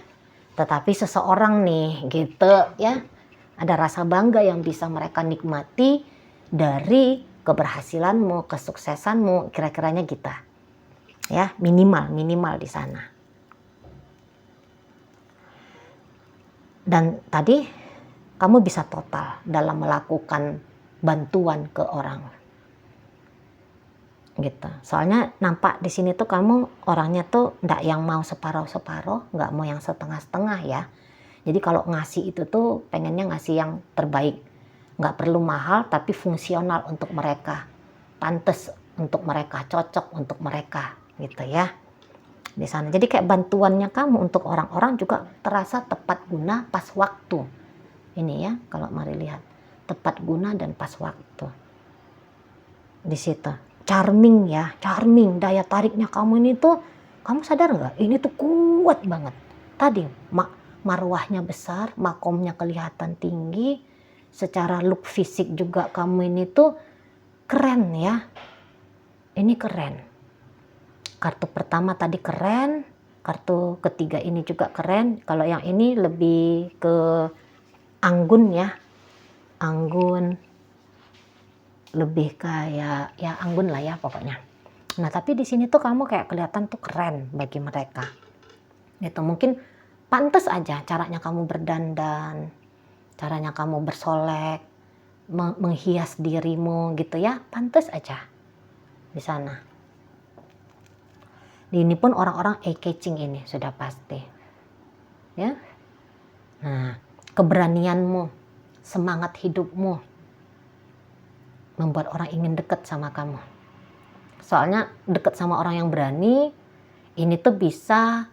Tetapi seseorang nih, gitu ya. Ada rasa bangga yang bisa mereka nikmati dari keberhasilanmu, kesuksesanmu, kira-kiranya gitu. Ya, minimal di sana. Dan tadi kamu bisa total dalam melakukan bantuan ke orang. Gitu. Soalnya nampak di sini tuh kamu orangnya tuh enggak yang mau separuh-separuh, enggak mau yang setengah-setengah ya. Jadi kalau ngasih itu tuh pengennya ngasih yang terbaik. Enggak perlu mahal tapi fungsional untuk mereka. Pantes untuk mereka, cocok untuk mereka gitu ya. di sana. Jadi kayak bantuannya kamu untuk orang-orang juga terasa tepat guna pas waktu. Ini ya, kalau mari lihat, tepat guna dan pas waktu. Di situ. Charming ya, charming, daya tariknya kamu ini tuh, kamu sadar nggak? Ini tuh kuat banget. Tadi marwahnya besar, makomnya kelihatan tinggi, secara look fisik juga kamu ini tuh keren ya. Ini keren. Kartu pertama tadi keren, kartu ketiga ini juga keren. Kalau yang ini lebih ke anggun ya, anggun, lebih kayak ya anggun lah ya pokoknya. Nah tapi di sini tuh kamu kayak kelihatan tuh keren bagi mereka. Gitu, mungkin pantas aja caranya kamu berdandan, caranya kamu bersolek, menghias dirimu gitu ya, pantas aja di sana. Ini pun orang-orang eye-catching ini sudah pasti. Ya. Nah, keberanianmu, semangat hidupmu membuat orang ingin dekat sama kamu. Soalnya dekat sama orang yang berani, ini tuh bisa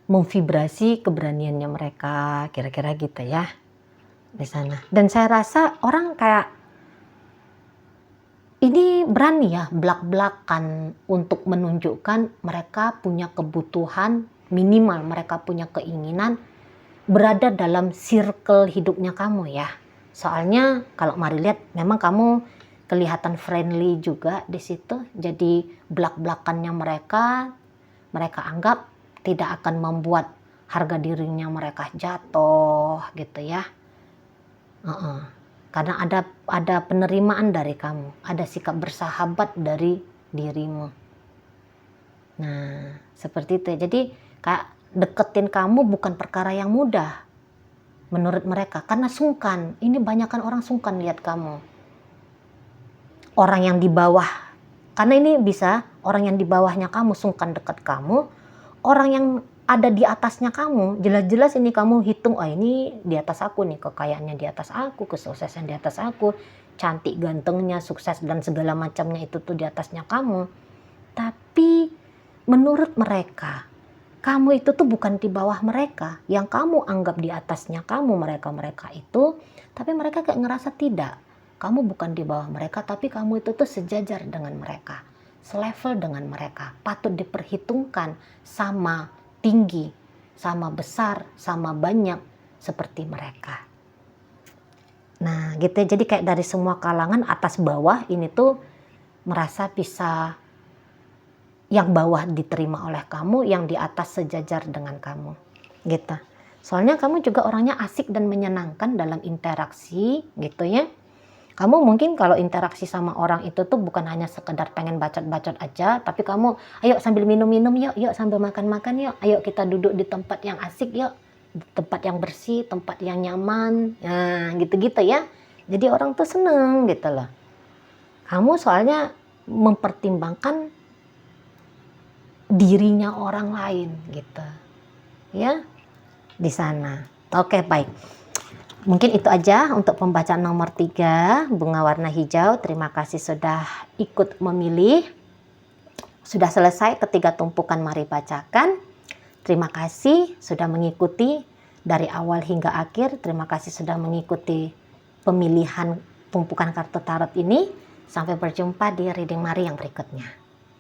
memvibrasi keberaniannya mereka, kira-kira gitu ya di sana. Dan saya rasa orang kayak ini berani ya belak-belakan untuk menunjukkan mereka punya kebutuhan minimal, mereka punya keinginan berada dalam circle hidupnya kamu ya. Soalnya kalau mari lihat memang kamu kelihatan friendly juga di situ. Jadi belak-belakannya mereka anggap tidak akan membuat harga dirinya mereka jatuh gitu ya. Karena ada penerimaan dari kamu, ada sikap bersahabat dari dirimu. Nah, seperti itu. Jadi kayak deketin kamu bukan perkara yang mudah menurut mereka, karena sungkan. Ini banyakkan orang sungkan lihat kamu. Orang yang di bawah, karena ini bisa orang yang di bawahnya kamu sungkan dekat kamu, orang yang ada di atasnya kamu, jelas-jelas ini kamu hitung, oh ini di atas aku nih, kekayaannya di atas aku, kesuksesan di atas aku, cantik gantengnya, sukses dan segala macamnya itu tuh di atasnya kamu. Tapi menurut mereka, kamu itu tuh bukan di bawah mereka, yang kamu anggap di atasnya kamu, mereka itu, tapi mereka kayak ngerasa tidak. Kamu bukan di bawah mereka, tapi kamu itu tuh sejajar dengan mereka, selevel dengan mereka, patut diperhitungkan sama tinggi, sama besar, sama banyak seperti mereka. Nah gitu, jadi kayak dari semua kalangan atas bawah ini tuh merasa bisa yang bawah diterima oleh kamu, yang di atas sejajar dengan kamu gitu. Soalnya kamu juga orangnya asik dan menyenangkan dalam interaksi gitu ya. Kamu mungkin kalau interaksi sama orang itu tuh bukan hanya sekedar pengen bacot-bacot aja, tapi kamu ayo sambil minum-minum yuk sambil makan-makan yuk, ayo kita duduk di tempat yang asik yuk, tempat yang bersih, tempat yang nyaman, nah gitu-gitu ya. Jadi orang tuh seneng gitu loh. Kamu soalnya mempertimbangkan dirinya orang lain gitu ya di sana. Oke, baik. Mungkin itu aja untuk pembacaan nomor 3, bunga warna hijau. Terima kasih sudah ikut memilih. Sudah selesai ketiga tumpukan, mari bacakan. Terima kasih sudah mengikuti dari awal hingga akhir. Terima kasih sudah mengikuti pemilihan tumpukan kartu tarot ini. Sampai berjumpa di reading Mari yang berikutnya.